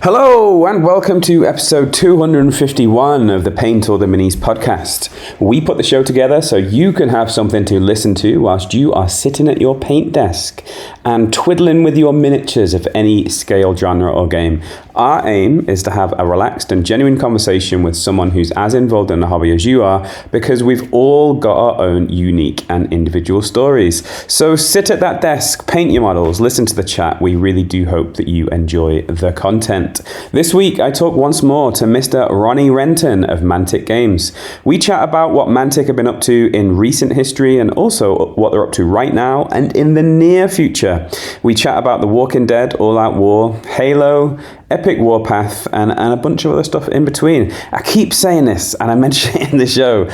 Hello and welcome to episode 251 of the Paint All the Minis podcast. We put the show together so you can have something to listen to whilst you are sitting at your paint desk and twiddling with your miniatures of any scale, genre or game. Our aim is to have a relaxed and genuine conversation with someone who's as involved in the hobby as you are, because we've all got our own unique and individual stories. So sit at that desk, paint your models, listen to the chat. We really do hope that you enjoy the content. This week, I talk once more to Mr. Ronnie Renton of Mantic Games. We chat about what Mantic have been up to in recent history and also what they're up to right now and in the near future. We chat about The Walking Dead, All Out War, Halo, Epic Warpath, and a bunch of other stuff in between. I keep saying this, and I mention it in the show.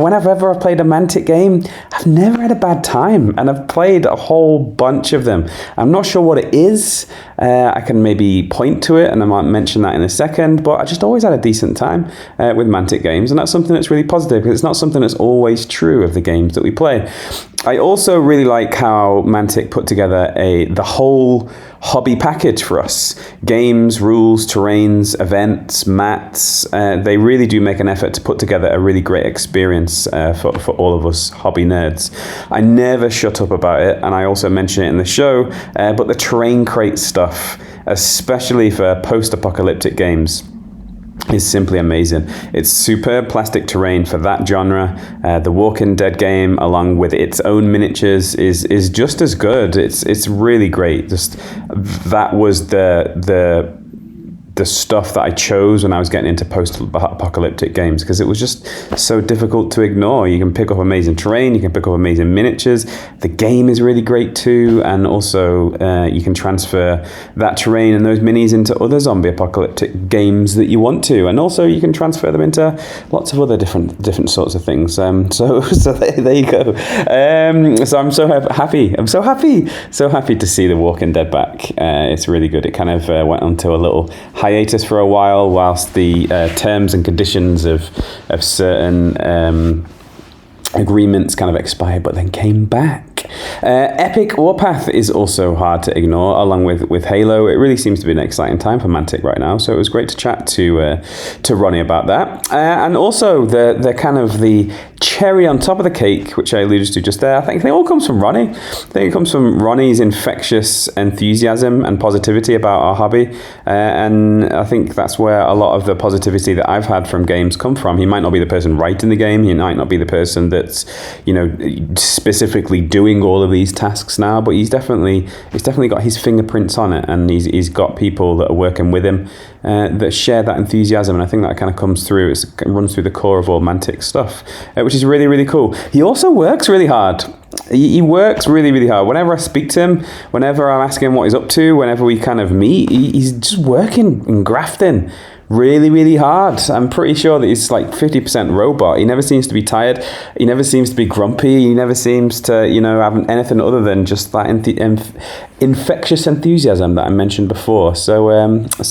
Whenever I've played a Mantic game, I've never had a bad time, and I've played a whole bunch of them. I'm not sure what it is. I can maybe point to it, and I might mention that in a second, but I just always had a decent time with Mantic games, and that's something that's really positive, because it's not something that's always true of the games that we play. I also really like how Mantic put together the whole hobby package for us. Games, rules, terrains, events, mats. They really do make an effort to put together a really great experience for all of us hobby nerds. I never shut up about it, and I also mention it in the show, but the terrain crate stuff, especially for post-apocalyptic games, is simply amazing. It's superb plastic terrain for that genre. The Walking Dead game, along with its own miniatures, is just as good. It's really great. Just that was the stuff that I chose when I was getting into post-apocalyptic games, because it was just so difficult to ignore. You can pick up amazing terrain, you can pick up amazing miniatures. The game is really great too, and also you can transfer that terrain and those minis into other zombie apocalyptic games that you want to, and also you can transfer them into lots of other different sorts of things. So there you go. So I'm so happy. I'm so happy to see The Walking Dead back. It's really good. It kind of went onto a little hiatus for a while whilst the terms and conditions of certain agreements kind of expired, but then came back. Epic Warpath is also hard to ignore, along with Halo. It really seems to be an exciting time for Mantic right now, so it was great to chat to Ronnie about that. And also the kind of the cherry on top of the cake, which I alluded to just there, I think it all comes from Ronnie. I think it comes from Ronnie's infectious enthusiasm and positivity about our hobby, and I think that's where a lot of the positivity that I've had from games come from. He might not be the person writing the game, he might not be the person that's, specifically doing all of these tasks now, but he's definitely got his fingerprints on it, and he's got people that are working with him that share that enthusiasm, and I think that kind of comes through. It runs through the core of all Mantic stuff, which is really, really cool. He also works really hard. He works really, really hard. Whenever I speak to him, whenever I'm asking him what he's up to, whenever we kind of meet, he's just working and grafting really, really hard. I'm pretty sure that he's like 50% robot. He never seems to be tired. He never seems to be grumpy. He never seems to, have anything other than just that infectious enthusiasm that I mentioned before. So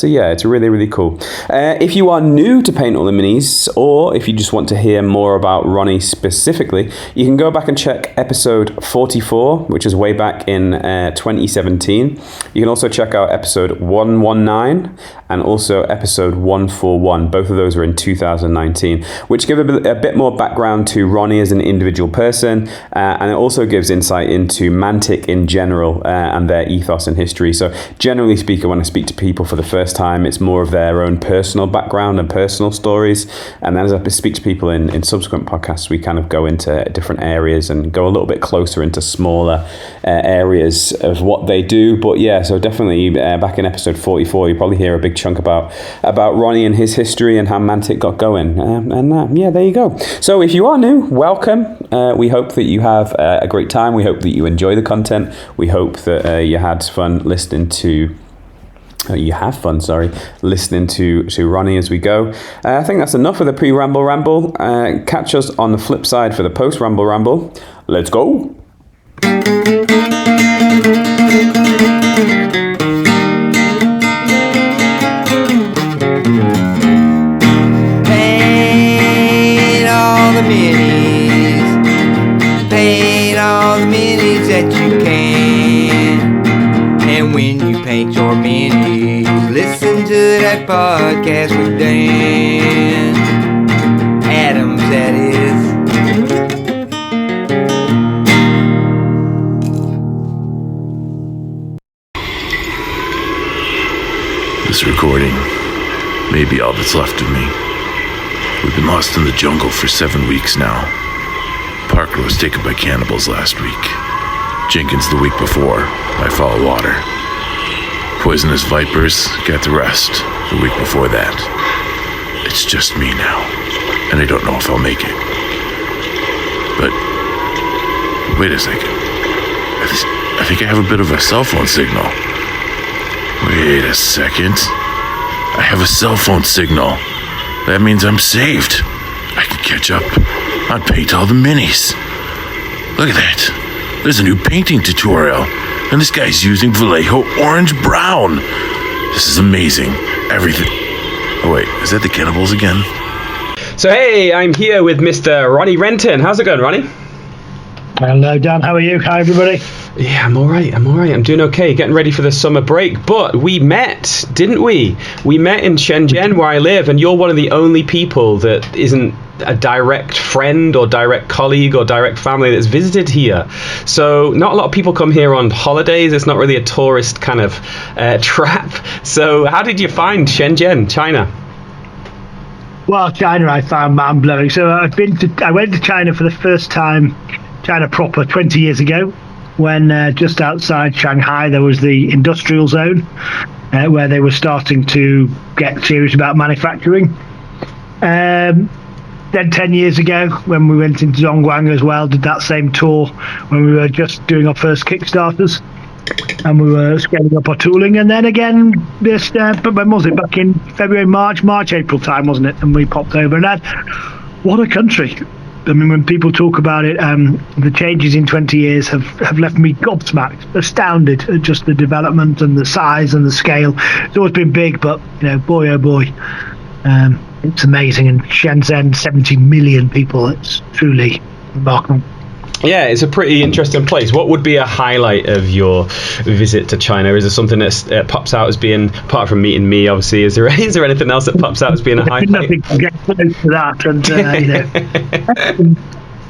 yeah, it's really, really cool. If you are new to Paint All the Minis, or if you just want to hear more about Ronnie specifically, you can go back and check episode 44, which is way back in 2017. You can also check out episode 119 and also episode 141. Both of those are in 2019, which give a bit more background to Ronnie as an individual person, and it also gives insight into Mantic in general and their ethos and history. So generally speaking, when I speak to people for the first time, it's more of their own personal background and personal stories, and then as I speak to people in subsequent podcasts, we kind of go into different areas and go a little bit closer into smaller areas of what they do. But yeah, so definitely back in episode 44, you probably hear a big chunk about Ronnie and his history and how Mantic got going, yeah, there you go. So if you are new, welcome. We hope that you have a great time. We hope that you enjoy the content. We hope that you had fun listening to listening to Ronnie as we go. I think that's enough of the pre-ramble. Catch us on the flip side for the post-ramble. Let's go. Paint all the minis that you can, and when you paint your minis, listen to to that podcast with Dan Adams, that is. This recording may be all that's left of me. We've been lost in the jungle for 7 weeks now. Parker was taken by cannibals last week. Jenkins the week before by foul water. Poisonous vipers got the rest the week before that. It's just me now, and I don't know if I'll make it. But wait a second. I think I have a bit of a cell phone signal. Wait a second. I have a cell phone signal. That means I'm saved. I can catch up on Paint All the Minis. Look at that. There's a new painting tutorial, and this guy's using Vallejo Orange Brown. This is amazing. Everything. Oh wait, is that the cannibals again? So hey, I'm here with Mr. Ronnie Renton. How's it going, Ronnie? Hello, Dan. How are you? Hi, everybody. Yeah, I'm all right. I'm doing okay. Getting ready for the summer break. But we met, didn't we? We met in Shenzhen, where I live, and you're one of the only people that isn't a direct friend or direct colleague or direct family that's visited here. So not a lot of people come here on holidays. It's not really a tourist kind of trap. So how did you find Shenzhen, China? Well, China I found mind-blowing. So I went to China for the first time, China proper, 20 years ago, when just outside Shanghai there was the industrial zone where they were starting to get serious about manufacturing. Then 10 years ago, when we went into Zhongguang as well, did that same tour when we were just doing our first Kickstarters and we were scaling up our tooling. And then again, but when was it? Back in February, March, April time, wasn't it? And we popped over. And what a country. I mean, when people talk about it, the changes in 20 years have left me gobsmacked, astounded at just the development and the size and the scale. It's always been big, but, boy, oh boy, it's amazing. And Shenzhen, 70 million people, it's truly remarkable. Yeah, it's a pretty interesting place. What would be a highlight of your visit to China? Is there something that pops out as being, apart from meeting me, obviously, is there anything else that pops out as being a highlight? Nothing to get close to that. And,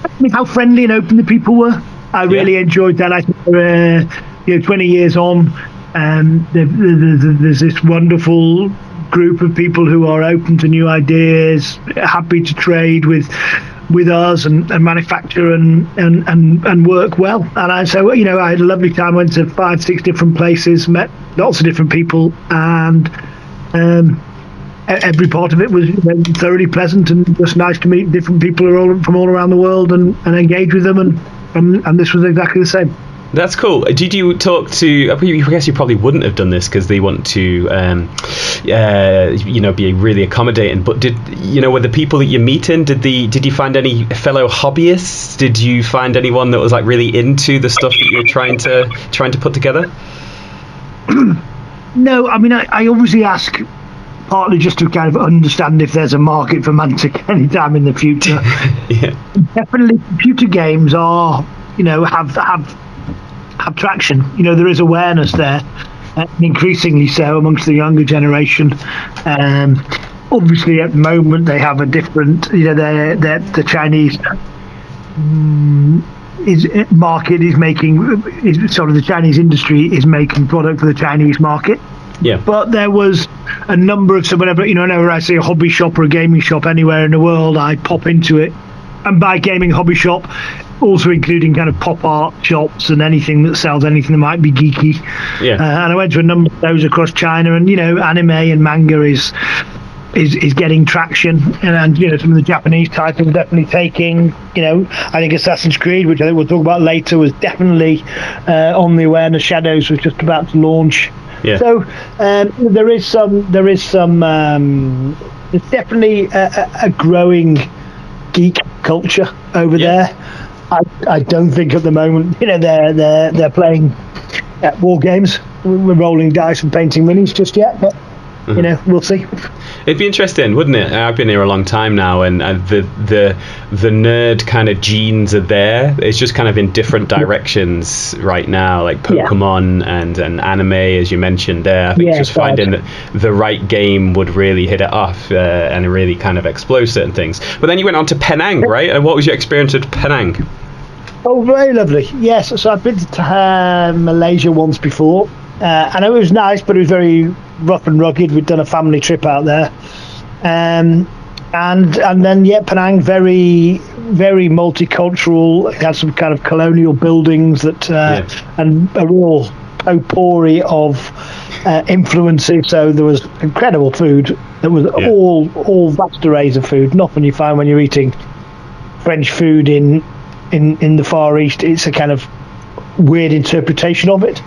I mean, how friendly and open the people were. I really enjoyed that. I think 20 years on, there's this wonderful group of people who are open to new ideas, happy to trade with us and manufacture and work well. And I had a lovely time. Went to 5-6 different places, met lots of different people, and every part of it was thoroughly pleasant and just nice to meet different people from all around the world and engage with them. And this was exactly the same. That's cool. Did you talk to? I guess you probably wouldn't have done this because they want to, be really accommodating. But were the people that you're meeting? Did you find any fellow hobbyists? Did you find anyone that was like really into the stuff that you were trying to put together? No, I mean I obviously ask partly just to kind of understand if there's a market for Mantic anytime in the future. Yeah. Definitely, computer games are have traction. There is awareness there, increasingly so amongst the younger generation. Obviously, at the moment they have a different. The Chinese market is making. The Chinese industry is making product for the Chinese market. Yeah. But there was a number of whenever I see a hobby shop or a gaming shop anywhere in the world, I pop into it, and by gaming hobby shop, also including kind of pop art shops and anything that sells anything that might be geeky. Yeah. And I went to a number of those across China, and anime and manga is getting traction, and some of the Japanese titles are definitely taking. I think Assassin's Creed, which I think we'll talk about later, was definitely on the awareness. Shadows was just about to launch. Yeah. So there is some. There's definitely a growing geek culture over there. I don't think at the moment, they're playing war games. We're rolling dice and painting minis just yet, but we'll see. It'd be interesting, wouldn't it? I've been here a long time now, and the nerd kind of genes are there. It's just kind of in different directions right now, like Pokemon and anime, as you mentioned there. I think just finding that the right game would really hit it off and really kind of explode certain things. But then you went on to Penang, right? And what was your experience at Penang? Oh, very lovely. Yes, so I've been to Malaysia once before. I know it was nice, but it was very rough and rugged. We'd done a family trip out there, and then Penang, very very multicultural. It had some kind of colonial buildings that and a real potpourri of influences. So there was incredible food. There was all vast arrays of food. Not when you find when you're eating French food in the Far East. It's a kind of weird interpretation of it.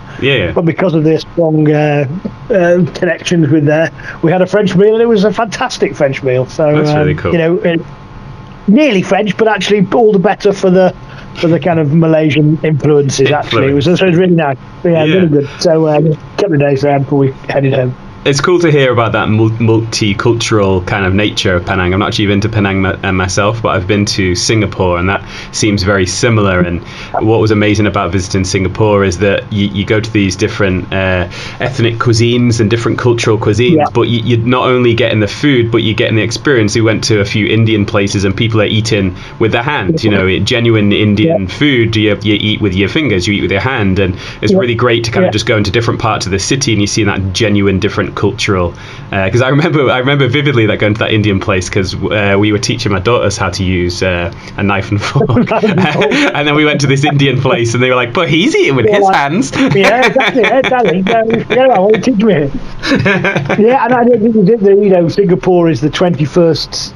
But because of their strong connections with there, we had a French meal, and it was a fantastic French meal. So that's really cool. Nearly French, but actually all the better for the kind of Malaysian influences. Actually, it was really nice. Really good. So a couple of days there before we headed home. It's cool to hear about that multicultural kind of nature of Penang. I'm not actually been to Penang myself, but I've been to Singapore, and that seems very similar. And what was amazing about visiting Singapore is that you go to these different ethnic cuisines and different cultural cuisines, but you're not only getting the food, but you're getting the experience. We went to a few Indian places, and people are eating with their hands. Genuine Indian food. You eat with your fingers, you eat with your hand, and it's really great to kind of just go into different parts of the city, and you see that genuine different cultural, because I remember vividly that going to that Indian place, because we were teaching my daughters how to use a knife and fork and then we went to this Indian place, and they were like, but he's eating with his hands. Exactly. I want to teach me it. And I don't think Singapore is the 21st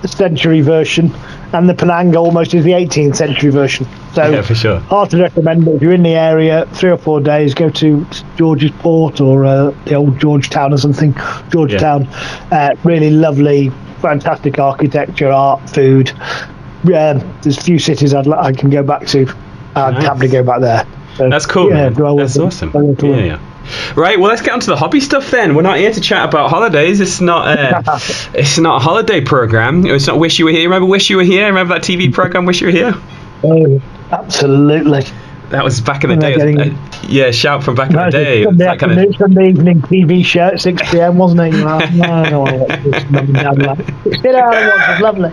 century version, and the Penang almost is the 18th century version. So for sure, hard to recommend. But if you're in the area, 3 or 4 days, go to George's Port or the old Georgetown or something. Georgetown, really lovely, fantastic architecture, art, food. There's a few cities I can go back to. I'd happily go back there. So, that's cool. That's awesome. Right, well, let's get on to the hobby stuff then. We're not here to chat about holidays. It's not a holiday program. It's not Wish You Were Here. Remember Wish You Were Here? Remember that TV program, Wish You Were Here? Oh, absolutely. That was back in the day. Shout from back in the day. Sunday evening TV show at 6 p.m, wasn't it? No, it's lovely.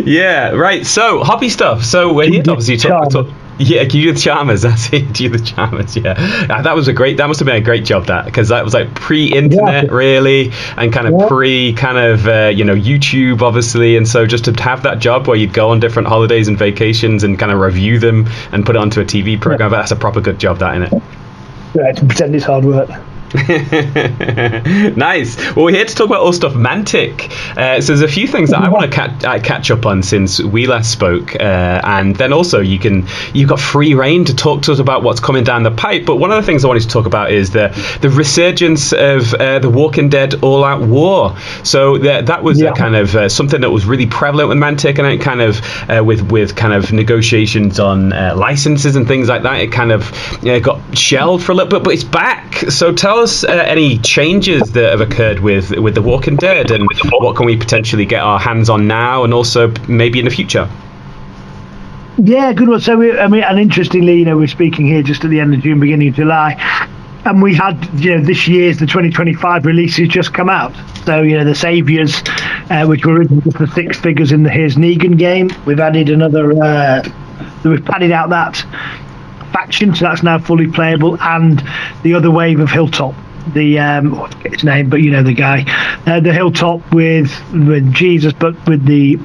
Yeah, right. So, hobby stuff. So, we're here to obviously talk. Yeah, Judith Chalmers. That's it, Judith Chalmers. Yeah, that must have been a great job, that, because that was like pre-internet, really, and kind of YouTube, obviously. And so just to have that job where you'd go on different holidays and vacations and kind of review them and put it onto a TV program, that's a proper good job, that, isn't it? Yeah, to pretend it's hard work. Nice. Well, we're here to talk about all stuff Mantic. So there's a few things that I want to catch up on since we last spoke, and then also you've got free reign to talk to us about what's coming down the pipe. But one of the things I wanted to talk about is the resurgence of the Walking Dead All Out War. So that was a kind of something that was really prevalent with Mantic, and it kind of with kind of negotiations on licenses and things like that, it kind of got shelved for a little bit, but it's back. So tell us any changes that have occurred with The Walking Dead, and what can we potentially get our hands on now, and also maybe in the future. Yeah, good one. So and interestingly, we're speaking here just at the end of June, beginning of July, and we had this year's the 2025 releases just come out. So the Saviours, which were originally for 6 figures in the Here's Negan game, we've added another. We've padded out that faction, so that's now fully playable, and the other wave of Hilltop, the I forget his name, but the guy, the Hilltop with Jesus, but with the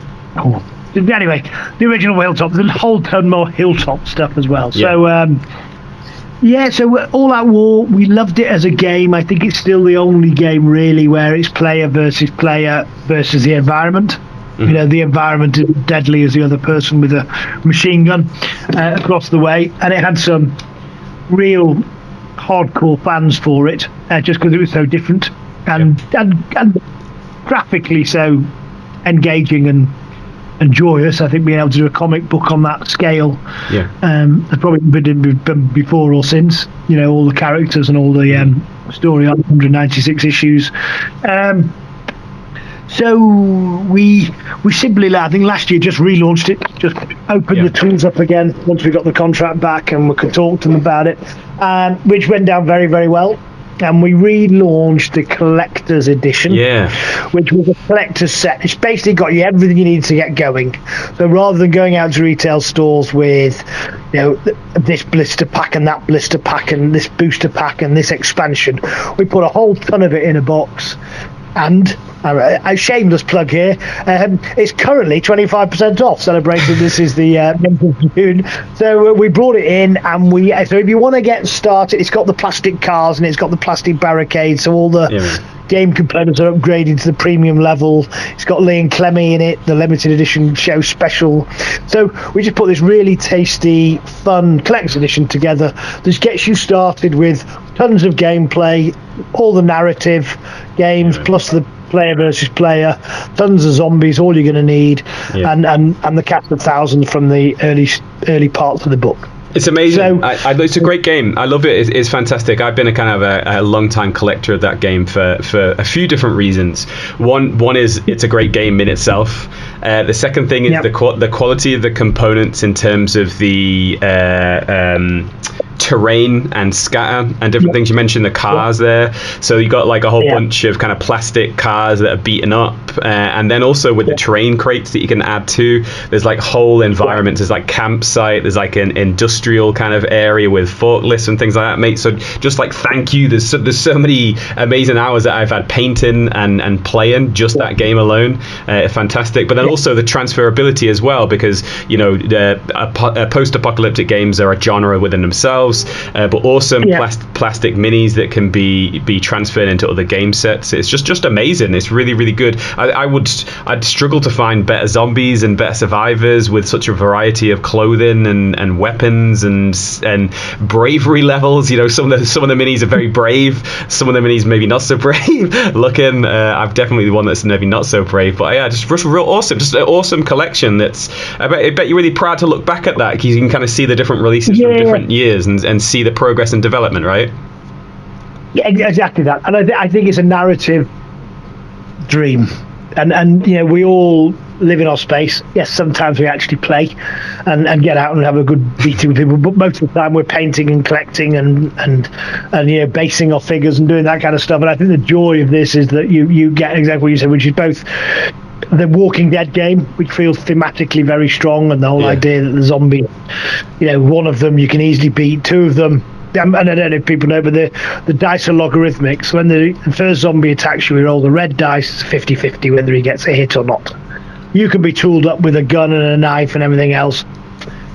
anyway, the original Hilltop. There's a whole ton more Hilltop stuff as well. So so All Out War, we loved it as a game. I think it's still the only game really where it's player versus the environment. The environment is deadly as the other person with a machine gun across the way, and it had some real hardcore fans for it, just because it was so different and graphically so engaging and joyous. I think being able to do a comic book on that scale, has probably been done before or since. All the characters and all the story on 196 issues. So we simply, I think last year, just relaunched it, just opened the tools up again once we got the contract back and we could talk to them about it, which went down very, very well. And we relaunched the collector's edition, which was a collector's set. It's basically got you everything you need to get going. So rather than going out to retail stores with, this blister pack and that blister pack and this booster pack and this expansion, we put a whole ton of it in a box. And a shameless plug here, it's currently 25% off, celebrating this is the month of June. So we brought it in, and so if you want to get started, it's got the plastic cars and it's got the plastic barricades, so all the game components are upgraded to the premium level. It's got Lee and Clemmy in it, the limited edition show special. So we just put this really tasty, fun collector's edition together. This gets you started with tons of gameplay, all the narrative games, plus the player versus player, tons of zombies, all you're going to need, and the cast of thousands from the early parts of the book. It's amazing. It's a great game. I love it. It's fantastic. I've been a kind of a long-time collector of that game for a few different reasons. One is it's a great game in itself. The second thing is the quality of the components in terms of the terrain and scatter and different things. You mentioned the cars there, so you got like a whole bunch of kind of plastic cars that are beaten up, and then also with the terrain crates that you can add to. There's like whole environments. There's like campsite. There's like an industrial kind of area with forklifts and things like that, mate. So just like thank you. There's so many amazing hours that I've had painting and playing just that game alone. Fantastic. But then also the transferability as well, because post-apocalyptic games are a genre within themselves. But awesome plastic minis that can be transferred into other game sets. It's just amazing. It's really, really good. I'd struggle to find better zombies and better survivors with such a variety of clothing and weapons and bravery levels. Some of the minis are very brave. Some of the minis maybe not so brave looking. I've definitely the one that's maybe not so brave. But just real awesome. Just an awesome collection. That's I bet you're really proud to look back at that, because you can kind of see the different releases from different years and see the progress and development, right? Yeah, exactly that. And I think it's a narrative dream. And we all live in our space. Yes, sometimes we actually play and get out and have a good beating with people, but most of the time we're painting and collecting and basing our figures and doing that kind of stuff. And I think the joy of this is that you get exactly what you said, which is both the Walking Dead game, which feels thematically very strong, and the whole idea that the zombie, one of them you can easily beat, two of them, and I don't know if people know, but the dice are logarithmic. So when the first zombie attacks you, we roll the red dice, 50-50 whether he gets a hit or not. You can be tooled up with a gun and a knife and everything else.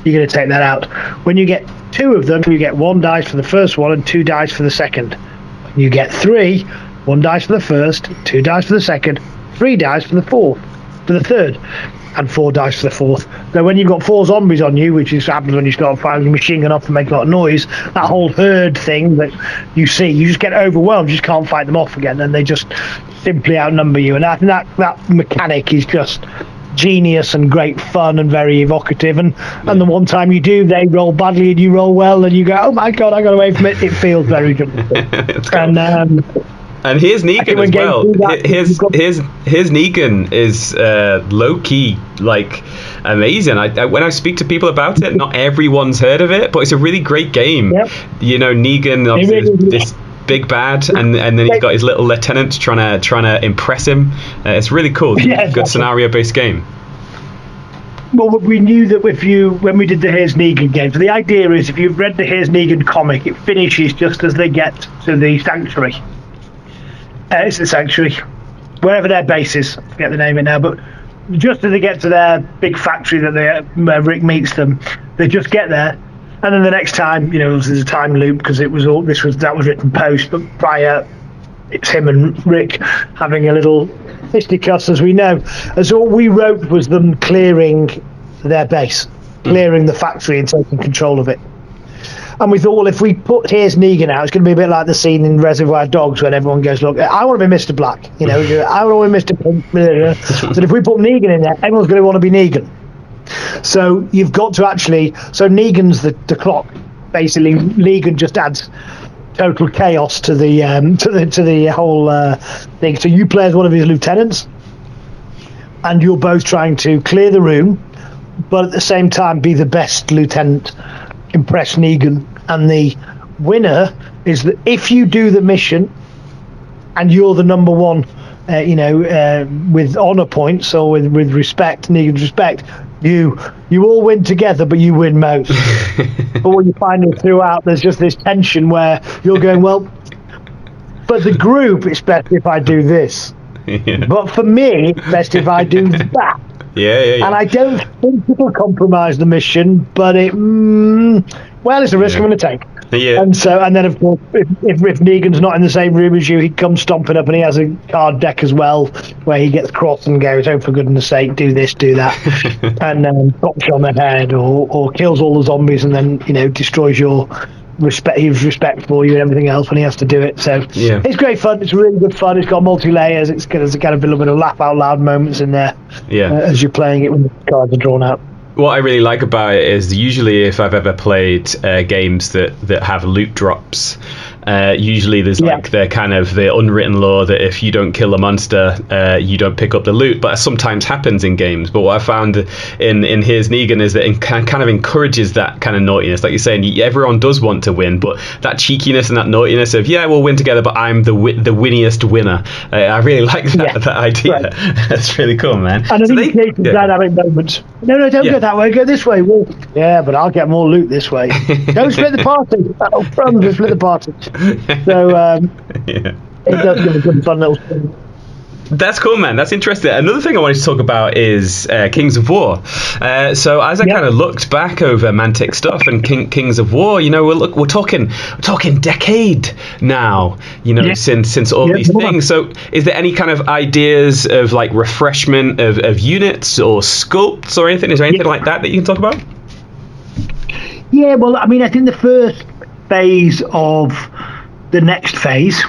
You're going to take that out. When you get two of them, you get one dice for the first one and two dice for the second. When you get three, one dice for the first, two dice for the second, three dice for the third, and four dice for the fourth. So when you've got four zombies on you, which is happens when you start firing your machine gun off and make a lot of noise, that whole herd thing that you see, you just get overwhelmed. You just can't fight them off again, and they just simply outnumber you. And I think that mechanic is just genius and great fun and very evocative. And the one time you do, they roll badly and you roll well, and you go, oh my god, I got away from it. It feels very good. And here's Negan as well. Here's Negan is low key, like amazing. When I speak to people about it, not everyone's heard of it, but it's a really great game. Yep. Negan obviously this big bad, and then he's got his little lieutenants trying to impress him. It's really cool. Good scenario based game. Well, we knew that when we did the Here's Negan game, so the idea is if you've read the Here's Negan comic, it finishes just as they get to the sanctuary. It's the sanctuary, wherever their base is. I forget the name of it now, but just as they get to their big factory where Rick meets them, they just get there, and then the next time, there's a time loop because that was written post, but prior, it's him and Rick having a little fisticuffs, as we know. And so what we wrote was them clearing their base, clearing the factory and taking control of it. And we thought, well, if we put Here's Negan out, it's going to be a bit like the scene in Reservoir Dogs when everyone goes, look, I want to be Mr. Black, I want to be Mr. Pink. So if we put Negan in there, everyone's going to want to be Negan. So you've got to so Negan's the clock. Basically, Negan just adds total chaos to the whole thing. So you play as one of his lieutenants, and you're both trying to clear the room, but at the same time be the best lieutenant, impress Negan. And the winner is that if you do the mission and you're the number one, with honor points or with respect, Negan's respect, you all win together, but you win most. But what you find is throughout, there's just this tension where you're going, well, but the group, it's best if I do this. Yeah. But for me, it's best if I do that. Yeah. And I don't think it'll compromise the mission, but it's a risk I'm going to take. Yeah. And then of course, if Negan's not in the same room as you, he comes stomping up, and he has a card deck as well, where he gets cross and goes, "Oh, for goodness' sake, do this, do that," and then pops you on the head, or kills all the zombies, and then destroys your his respect for you and everything else when he has to do it. So it's great fun. It's really good fun. It's got multi-layers. It's got a kind of a little bit of laugh out loud moments in there. As you're playing it when the cards are drawn out. What I really like about it is usually if I've ever played games that have loot drops, usually there's like the unwritten law that if you don't kill a monster, you don't pick up the loot. But that sometimes happens in games. But what I found in Here's Negan is that it kind of encourages that kind of naughtiness. Like you're saying, everyone does want to win, but that cheekiness and that naughtiness of, we'll win together, but I'm the winniest winner. I really like that idea. Right. That's really cool, man. And I think it creates dynamic moments. No, don't go that way. Go this way. Well, but I'll get more loot this way. Don't split the party. Oh, crumbs, we'll split the party. So it does give a good fun little thing. That's cool, man. That's interesting. Another thing I wanted to talk about is Kings of War. So as I kind of looked back over Mantic stuff and Kings of War, we're talking decade now, since all these things. So is there any kind of ideas of like refreshment of units or sculpts or anything? Is there anything like that you can talk about? Yeah, well, I mean, I think the first phase of the next phase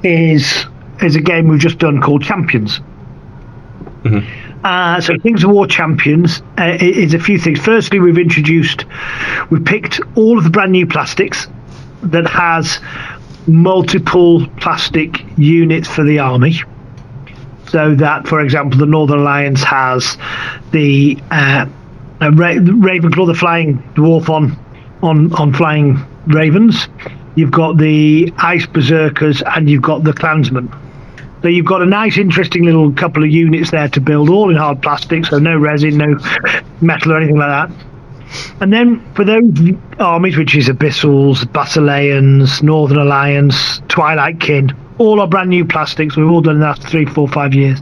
is a game we've just done called Champions. Mm-hmm. So Kings of War Champions is a few things. Firstly, we've picked all of the brand new plastics that has multiple plastic units for the army. So that, for example, the Northern Alliance has the Ravenclaw, the flying dwarf on flying ravens. You've got the Ice Berserkers, and you've got the Clansmen. So you've got a nice, interesting little couple of units there to build, all in hard plastic, so no resin, no metal or anything like that. And then for those armies, which is Abyssals, Basileans, Northern Alliance, Twilight Kin, all are brand new plastics. We've all done in the last 3, 4, 5 years.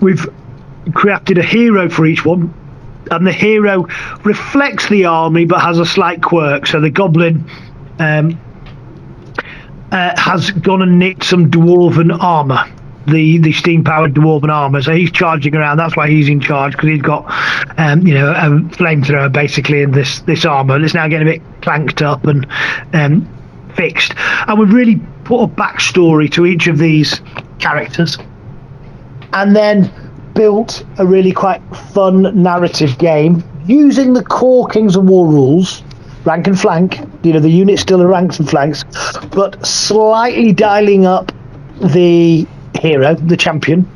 We've crafted a hero for each one, and the hero reflects the army but has a slight quirk. So the Goblin has gone and knit some dwarven armor, the steam-powered dwarven armor. So he's charging around. That's why he's in charge, because he's got a flamethrower basically in this armor. It's now getting a bit clanked up and fixed. And we've really put a backstory to each of these characters, and then built a really quite fun narrative game using the core Kings of War rules. Rank and flank, the units still are ranks and flanks, but slightly dialing up the hero, the champion,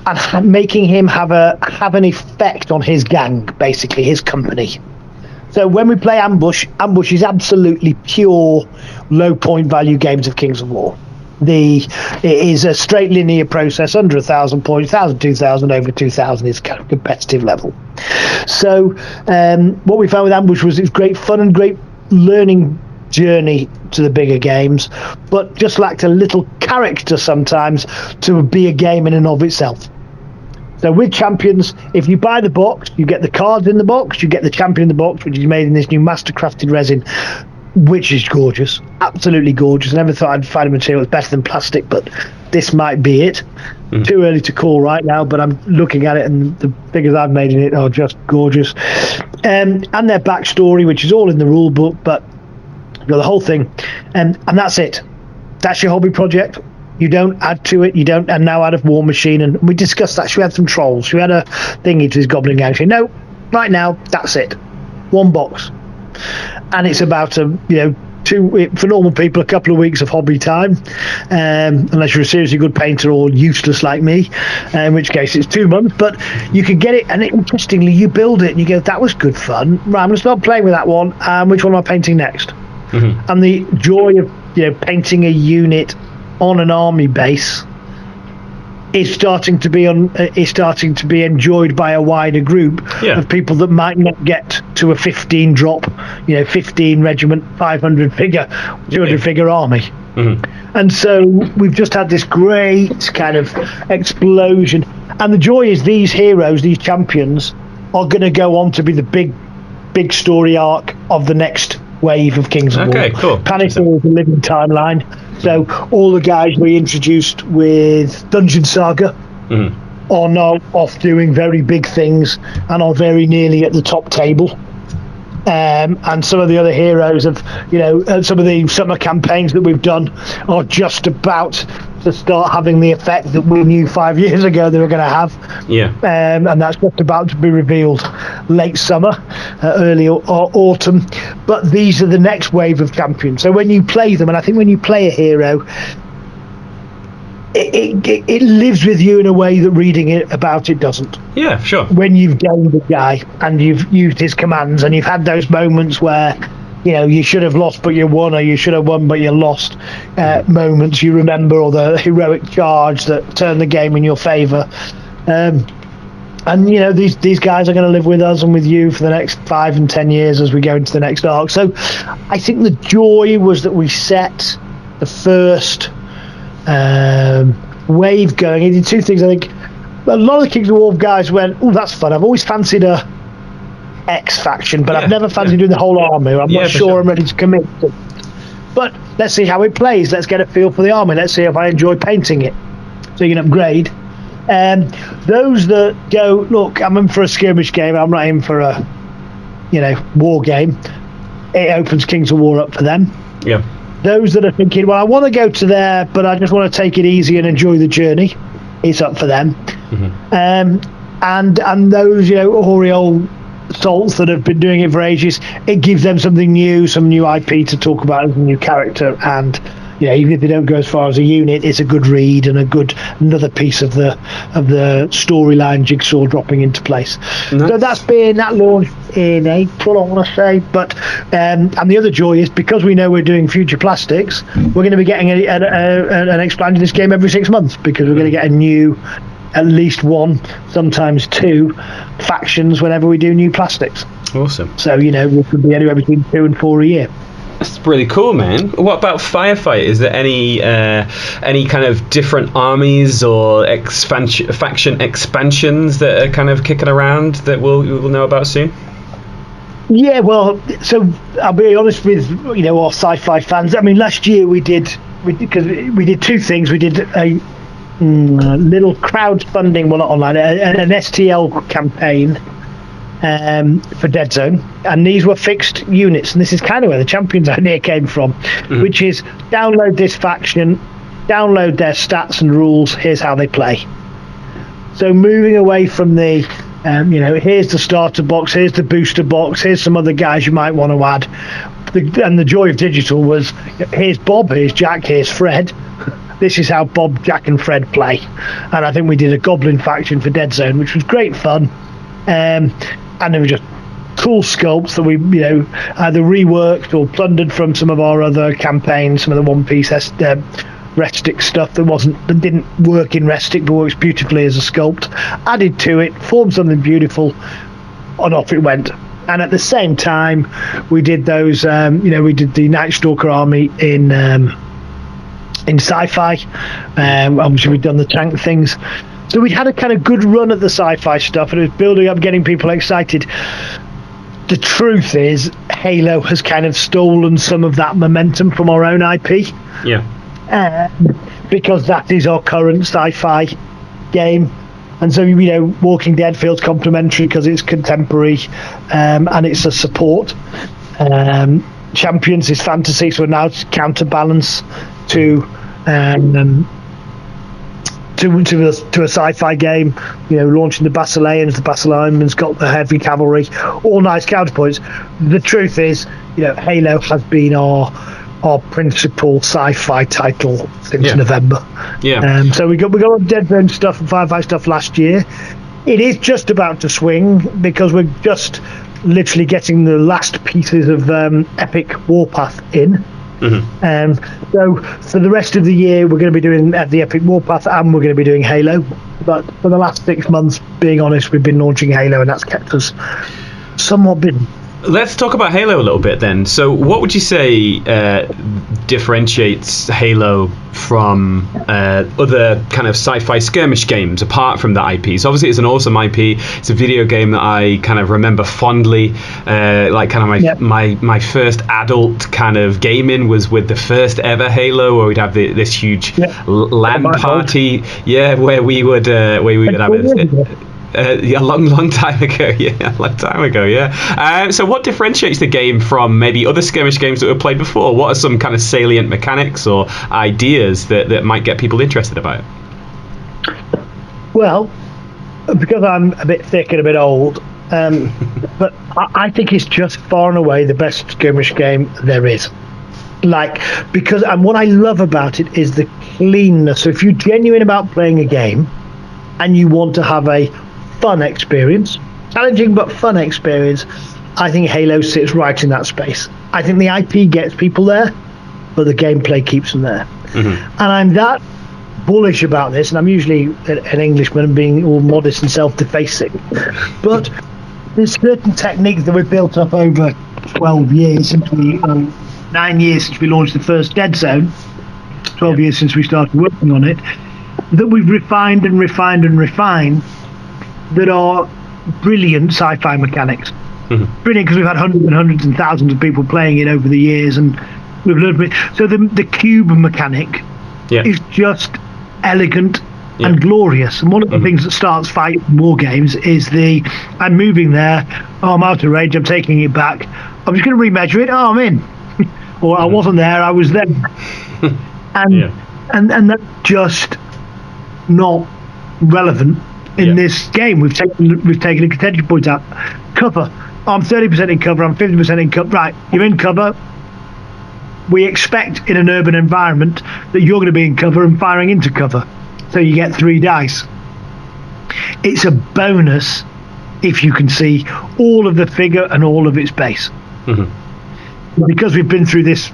and making him have an effect on his gang, basically his company. So when we play Ambush is absolutely pure low point value games of Kings of War. It is a straight linear process, under 1,000 points, 1,000, 2,000, over 2,000 is kind of competitive level. So what we found with Ambush was it's great fun and great learning journey to the bigger games, but just lacked a little character sometimes to be a game in and of itself. So with Champions, if you buy the box, you get the cards in the box, you get the champion in the box, which is made in this new mastercrafted resin, which is gorgeous, absolutely gorgeous. I never thought I'd find a material that's better than plastic, but this might be it. Too early to call right now, but I'm looking at it, and the figures I've made in it are just gorgeous. And their backstory, which is all in the rule book, but the whole thing, and that's it. That's your hobby project. You don't add to it. You don't. And now out of War Machine, and we discussed that. Should we add some trolls? Should we add a thingy to his Goblin Gang? No, right now that's it. One box. And it's about for normal people, a couple of weeks of hobby time, unless you're a seriously good painter or useless like me, in which case it's 2 months. But you can get it, and interestingly, you build it and you go, that was good fun. Right, I'm going to start playing with that one. Which one am I painting next? Mm-hmm. And the joy of painting a unit on an army base is starting to be enjoyed by a wider group of people that might not get to a 15 drop, 15 regiment, 500 figure, 200 figure army. Mm-hmm. And so we've just had this great kind of explosion. And the joy is these heroes, these champions, are going to go on to be the big story arc of the next wave of Kings of War. Okay, cool. Planetary is a living timeline. So all the guys we introduced with Dungeon Saga are now off doing very big things and are very nearly at the top table. And some of the other heroes of, some of the summer campaigns that we've done are just about to start having the effect that we knew 5 years ago they were going to have. Yeah. And that's just about to be revealed late summer, early autumn. But these are the next wave of champions. So when you play them, and I think when you play a hero, it lives with you in a way that reading it about it doesn't. Yeah, sure. When you've gained the guy and you've used his commands and you've had those moments where you should have lost but you won, or you should have won but you lost, moments you remember, or the heroic charge that turned the game in your favour. And these guys are going to live with us and with you for the next 5 and 10 years as we go into the next arc. So I think the joy was that we set the first wave going. He did two things. I think a lot of the Kings of War guys went, oh, that's fun. I've always fancied a X faction, but I've never fancied doing the whole army. I'm not sure I'm ready to commit to. But let's see how it plays. Let's get a feel for the army. Let's see if I enjoy painting it. So you can upgrade. Those that go, look, I'm in for a skirmish game, I'm not in for a war game, it opens Kings of War up for them. Yeah. Those that are thinking, well, I want to go to there, but I just want to take it easy and enjoy the journey, it's up for them. Mm-hmm. And those, hoary old salts that have been doing it for ages, it gives them something new, some new IP to talk about, as a new character, and even if they don't go as far as a unit, it's a good read and another piece of the storyline jigsaw dropping into place. Nice. So that launched in April, I want to say. But and the other joy is, because we know we're doing future plastics, we're going to be getting an expanded this game every 6 months, because we're going to get a new, at least one, sometimes two factions whenever we do new plastics. Awesome. So we could be anywhere between 2 and 4 a year. That's really cool, man. What about Firefight? Is there any kind of different armies or faction expansions that are kind of kicking around that we'll know about soon? Yeah, well, so I'll be honest with our sci-fi fans. I mean, last year we did two things. We did a little crowdfunding, well, not online, an STL campaign for Dead Zone, and these were fixed units, and this is kind of where the Champions idea came from, which is download this faction, download their stats and rules, here's how they play. So moving away from the here's the starter box, here's the booster box, here's some other guys you might want to add, and the joy of digital was, here's Bob, here's Jack, here's Fred. This is how Bob, Jack and Fred play. And I think we did a Goblin faction for Dead Zone, which was great fun. And they were just cool sculpts that we either reworked or plundered from some of our other campaigns, some of the One Piece Restic stuff that didn't work in Restic but works beautifully as a sculpt, added to it, formed something beautiful, and off it went. And at the same time we did those we did the Night Stalker army in sci-fi. Obviously we'd done the tank things. So we had a kind of good run at the sci-fi stuff, and it was building up, getting people excited. The truth is, Halo has kind of stolen some of that momentum from our own IP. Yeah. Because that is our current sci-fi game. And so, Walking Dead feels complementary because it's contemporary, and it's a support. Champions is fantasy, so now it's counterbalance to a sci-fi game, launching the Basileans. The Basileans got the heavy cavalry, all nice counterpoints. The truth is, Halo has been our our principal sci-fi title since Yeah. November. Yeah. So we got on Dead Zone stuff and Firefly stuff last year. It is just about to swing because we're just literally getting the last pieces of Epic Warpath in. So for the rest of the year, we're going to be doing the Epic Warpath, and we're going to be doing Halo. But for the last 6 months, being honest, we've been launching Halo, and that's kept us somewhat busy. Let's talk about Halo a little bit then. So what would you say differentiates Halo from other kind of sci-fi skirmish games apart from the IP? So obviously it's an awesome IP. It's a video game that I kind of remember fondly. Like kind of my first adult kind of gaming was with the first ever Halo, where we'd have this huge LAN party. Yeah, where we would have it. A long time ago, So what differentiates the game from maybe other skirmish games that were played before? What are some kind of salient mechanics or ideas that might get people interested about it? Well, because I'm a bit thick and a bit old, but I think it's just far and away the best skirmish game there is. And what I love about it is the cleanness. So if you're genuine about playing a game and you want to have a fun experience, challenging but fun experience, I think Halo sits right in that space. I think the IP gets people there, but the gameplay keeps them there. And I'm that bullish about this, and I'm usually an Englishman being all modest and self-defacing, but there's certain techniques that we've built up over 12 years since 9 years since we launched the first Dead Zone, 12 years since we started working on it, that we've refined that are brilliant sci-fi mechanics. Brilliant, because we've had hundreds and hundreds and thousands of people playing it over the years, and we've learned it. So the cube mechanic is just elegant and glorious. And one of the things that starts fight war games is I'm moving there, I'm out of range, I'm taking it back, I'm just going to remeasure it, I'm in. Or I wasn't there, I was there. And that's just not relevant in this game. We've taken a contention point out. Cover. I'm 30% in cover, I'm 50% in cover. Right, you're in cover. We expect in an urban environment that you're going to be in cover and firing into cover. So you get 3 dice. It's a bonus if you can see all of the figure and all of its base. Because we've been through this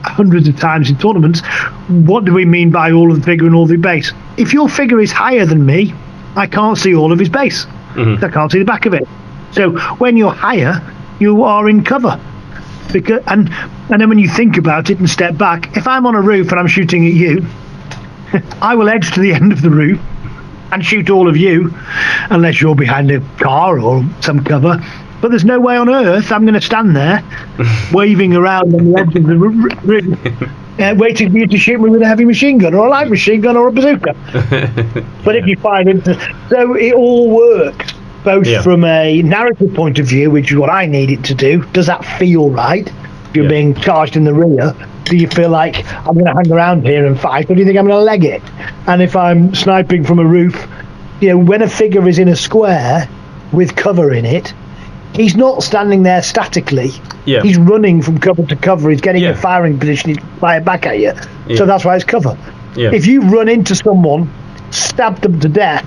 hundreds of times in tournaments, what do we mean by all of the figure and all of the base? If your figure is higher than me, I can't see all of his base. I can't see the back of it. So when you're higher, you are in cover. And then when you think about it and step back, if I'm on a roof and I'm shooting at you, I will edge to the end of the roof and shoot all of you, unless you're behind a car or some cover. But there's no way on earth I'm going to stand there waving around on the edge of the roof, waiting for you to shoot me with a heavy machine gun or a light machine gun or a bazooka. But if you fire into... So it all works, both from a narrative point of view, which is what I need it to do. Does that feel right? If you're being charged in the rear, do you feel like I'm going to hang around here and fight, or do you think I'm going to leg it? And if I'm sniping from a roof, when a figure is in a square with cover in it, he's not standing there statically. He's running from cover to cover. He's getting a firing position. He's firing back at you. So that's why it's cover. If you run into someone, stab them to death,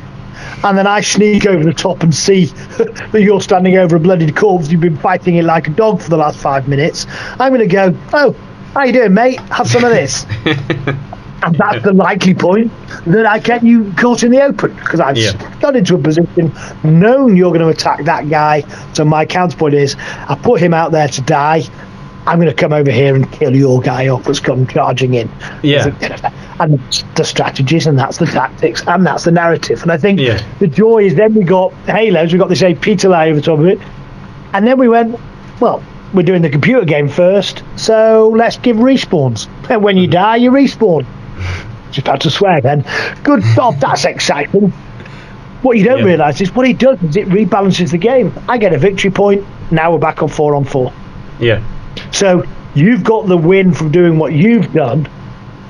and then I sneak over the top and see that you're standing over a bloodied corpse, you've been fighting it like a dog for the last 5 minutes, I'm going to go, oh, how you doing, mate? Have some of this. And that's the likely point that I get you caught in the open, because I've got into a position, known you're going to attack that guy. So my counterpoint is, I put him out there to die. I'm going to come over here and kill your guy off that's come charging in. And the strategies, and that's the tactics, and that's the narrative. And I think the joy is then we got Halos, we got this AP to lay over the top of it, and then we went, well, we're doing the computer game first, so let's give respawns. And when you die, you respawn. Just had to swear then. Good God, that's exciting. What you don't realise is what it does is it rebalances the game. I get a victory point, now we're back on 4-on-4. So you've got the win from doing what you've done,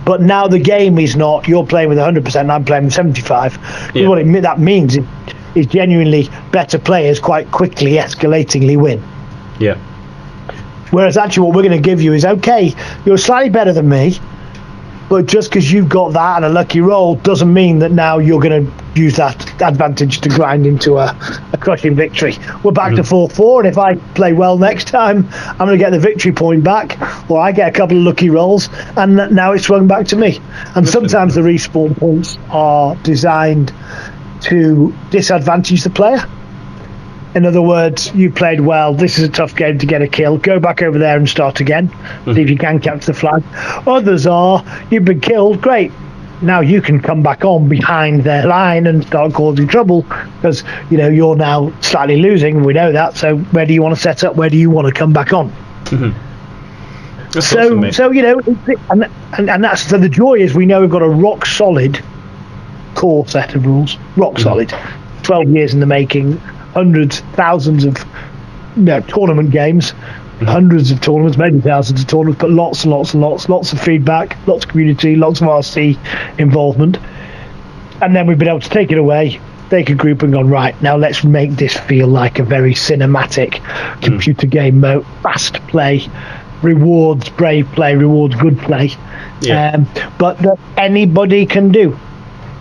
but now the game is not, you're playing with 100% and I'm playing with 75. What that means is genuinely better players quite quickly, escalatingly win. Whereas actually what we're going to give you is, okay, you're slightly better than me, but just because you've got that and a lucky roll doesn't mean that now you're going to use that advantage to grind into a crushing victory. We're back to 4-4, and if I play well next time, I'm going to get the victory point back, or I get a couple of lucky rolls, and now it's swung back to me. And sometimes the respawn points are designed to disadvantage the player. In other words, you played well, this is a tough game to get a kill, go back over there and start again, see if you can capture the flag. Others are, you've been killed, great, now you can come back on behind their line and start causing trouble, because you're now slightly losing, we know that, so where do you want to set up, where do you want to come back on? So that's the joy is we know we've got a rock solid core set of rules, rock solid, 12 years in the making, hundreds, thousands of tournament games, hundreds of tournaments, maybe thousands of tournaments, but lots and lots and lots of feedback, lots of community, lots of RC involvement. And then we've been able to take it away, take a group and gone, right, now let's make this feel like a very cinematic computer game mode, fast play, rewards brave play, rewards good play, but that anybody can do.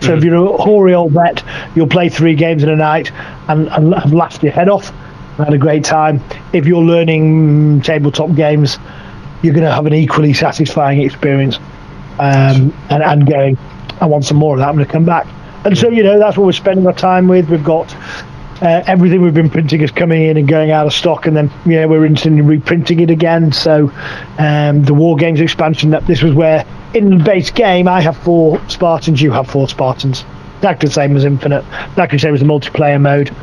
So if you're a hoary old vet, you'll play 3 games in a night and have laughed your head off and had a great time. If you're learning tabletop games, you're going to have an equally satisfying experience and going, I want some more of that, I'm going to come back. And so, that's what we're spending our time with. We've got everything we've been printing is coming in and going out of stock, and then we're instantly reprinting it again. So the War Games expansion, this was where in the base game I have 4 Spartans, you have 4 Spartans, exactly the same as Infinite, exactly the same as the multiplayer mode,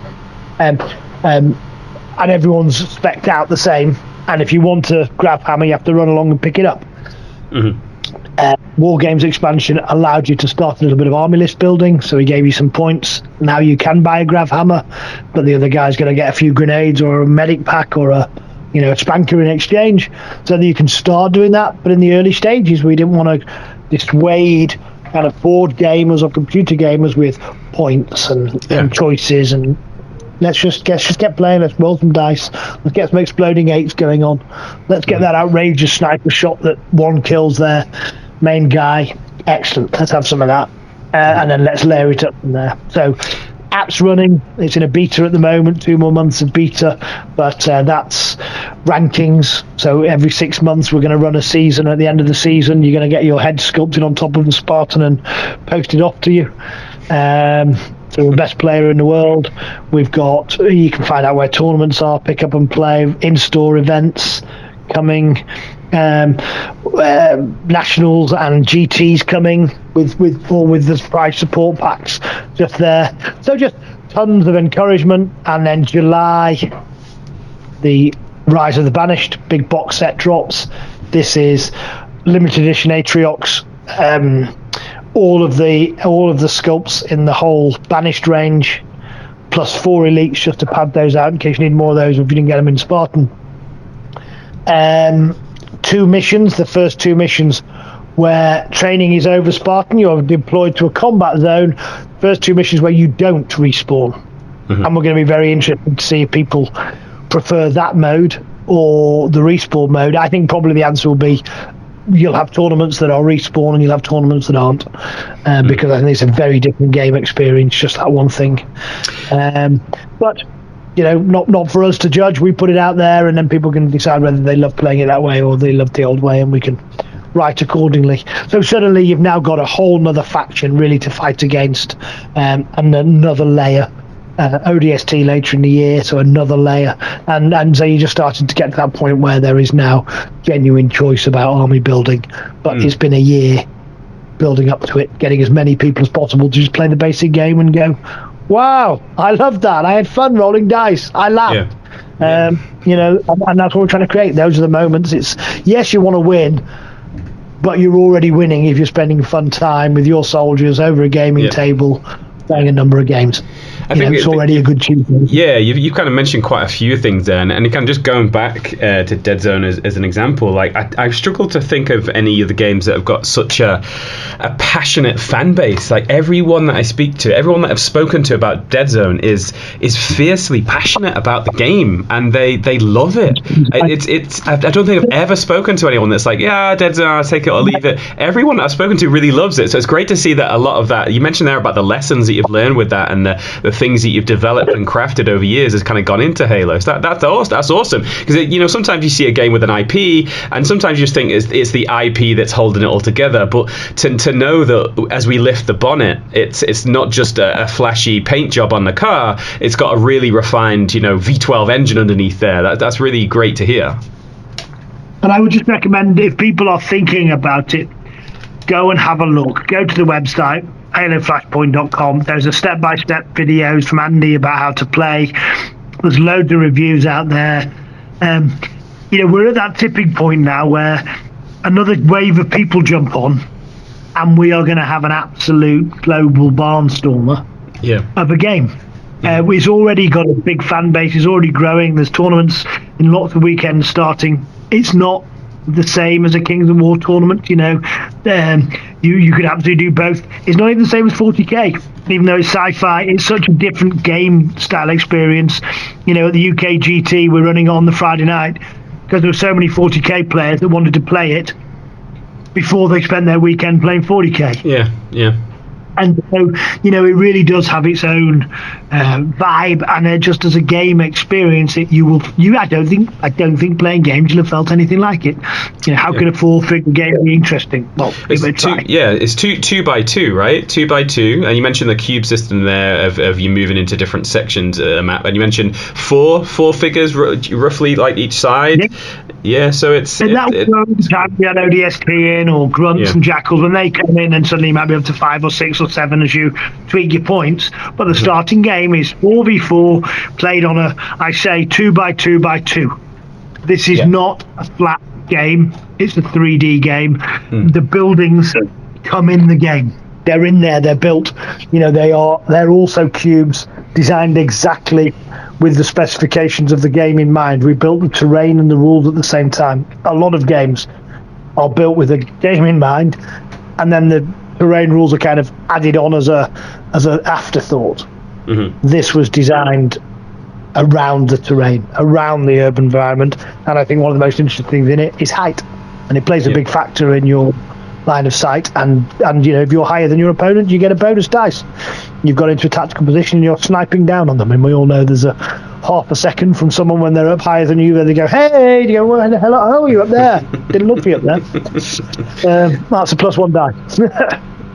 and everyone's spec'd out the same, and if you want to grab hammer you have to run along and pick it up. War Games expansion allowed you to start a little bit of army list building, so he gave you some points. Now you can buy a grav hammer, but the other guy's going to get a few grenades or a medic pack or a spanker in exchange, so that you can start doing that. But in the early stages we didn't want to dissuade kind of board gamers or computer gamers with points and choices, and let's just get playing, let's roll some dice, let's get some exploding 8s going on, let's get that outrageous sniper shot that one kills their main guy, excellent, let's have some of that, and then let's layer it up from there. So app's running, it's in a beta at the moment, 2 more months of beta, but that's rankings, so every 6 months we're going to run a season. At the end of the season you're going to get your head sculpted on top of the Spartan and posted off to you. So we're the best player in the world. We've got, you can find out where tournaments are, pick up and play, in-store events coming, nationals and GTs coming with the prize support packs just there. So just tons of encouragement. And then July, the Rise of the Banished big box set drops. This is limited edition Atriox. All of the sculpts in the whole Banished range, plus 4 elites just to pad those out in case you need more of those if you didn't get them in Spartan. 2 missions, the first 2 missions where training is over Spartan, you're deployed to a combat zone. First 2 missions where you don't respawn. And we're going to be very interested to see if people prefer that mode or the respawn mode. I think probably the answer will be you'll have tournaments that are respawn and you'll have tournaments that aren't, because I think it's a very different game experience, just that one thing. But not for us to judge. We put it out there and then people can decide whether they love playing it that way or they love the old way, and we can write accordingly. So suddenly you've now got a whole nother faction really to fight against, and another layer. ODST later in the year, so another layer, and so you're just starting to get to that point where there is now genuine choice about army building, but it's been a year building up to it, getting as many people as possible to just play the basic game and go, wow, I loved that, I had fun rolling dice, I laughed. And that's what we're trying to create. Those are the moments. It's, yes, you want to win, but you're already winning if you're spending fun time with your soldiers over a gaming table, playing a number of games. I think it's already a good achievement. Yeah, you've kind of mentioned quite a few things there, and kind of just going back to Dead Zone as an example, like I struggle to think of any of the games that have got such a passionate fan base. Like everyone that I speak to, everyone that I've spoken to about Dead Zone is fiercely passionate about the game, and they love it. I don't think I've ever spoken to anyone that's like, yeah, Dead Zone, I'll take it or leave it. Everyone that I've spoken to really loves it, so it's great to see that a lot of that you mentioned there about the lessons that you've learned with that and the things that you've developed and crafted over years has kind of gone into Halo. So that's awesome, because sometimes you see a game with an IP, and sometimes you just think it's the IP that's holding it all together. But to know that as we lift the bonnet, it's not just a flashy paint job on the car. It's got a really refined, V12 engine underneath there. That's really great to hear. And I would just recommend, if people are thinking about it, go and have a look. Go to the website, haloflashpoint.com. There's a step-by-step videos from Andy about how to play. There's loads of reviews out there. We're at that tipping point now where another wave of people jump on, and we are going to have an absolute global barnstormer of a game. It's already got a big fan base. It's already growing. There's tournaments in lots of weekends starting. It's not the same as a Kings of War tournament. You could absolutely do both. It's not even the same as 40k, even though it's sci-fi. It's such a different game style experience. At the UK GT, we're running on the Friday night because there were so many 40k players that wanted to play it before they spent their weekend playing 40k. Yeah. And so, it really does have its own vibe, and just as a game experience, I don't think playing games you'll have felt anything like it. How could a 4-figure game be interesting? Well, it's two by two, right? 2x2, and you mentioned the cube system there of you moving into different sections of a map, and you mentioned four figures roughly, like each side. Yeah, so it's. And that was time we had ODST in, or grunts and jackals, when they come in, and suddenly you might be up to 5 or 6 or 7 as you tweak your points. But the starting game is 4v4 played on 2x2x2. This is not a flat game, it's a 3D game. The buildings come in the game. They're in there, they're built. They're also cubes designed exactly with the specifications of the game in mind. We built the terrain and the rules at the same time. A lot of games are built with a game in mind, and then the terrain rules are kind of added on as an afterthought. This was designed around the terrain, around the urban environment, and I think one of the most interesting things in it is height, and it plays a big factor in your line of sight, and if you're higher than your opponent, you get a bonus dice. You've got into a tactical position and you're sniping down on them, and we all know there's a half a second from someone when they're up higher than you, where they go, hey, you go, well, hello, you up there? Didn't look for you up there. That's a +1 die.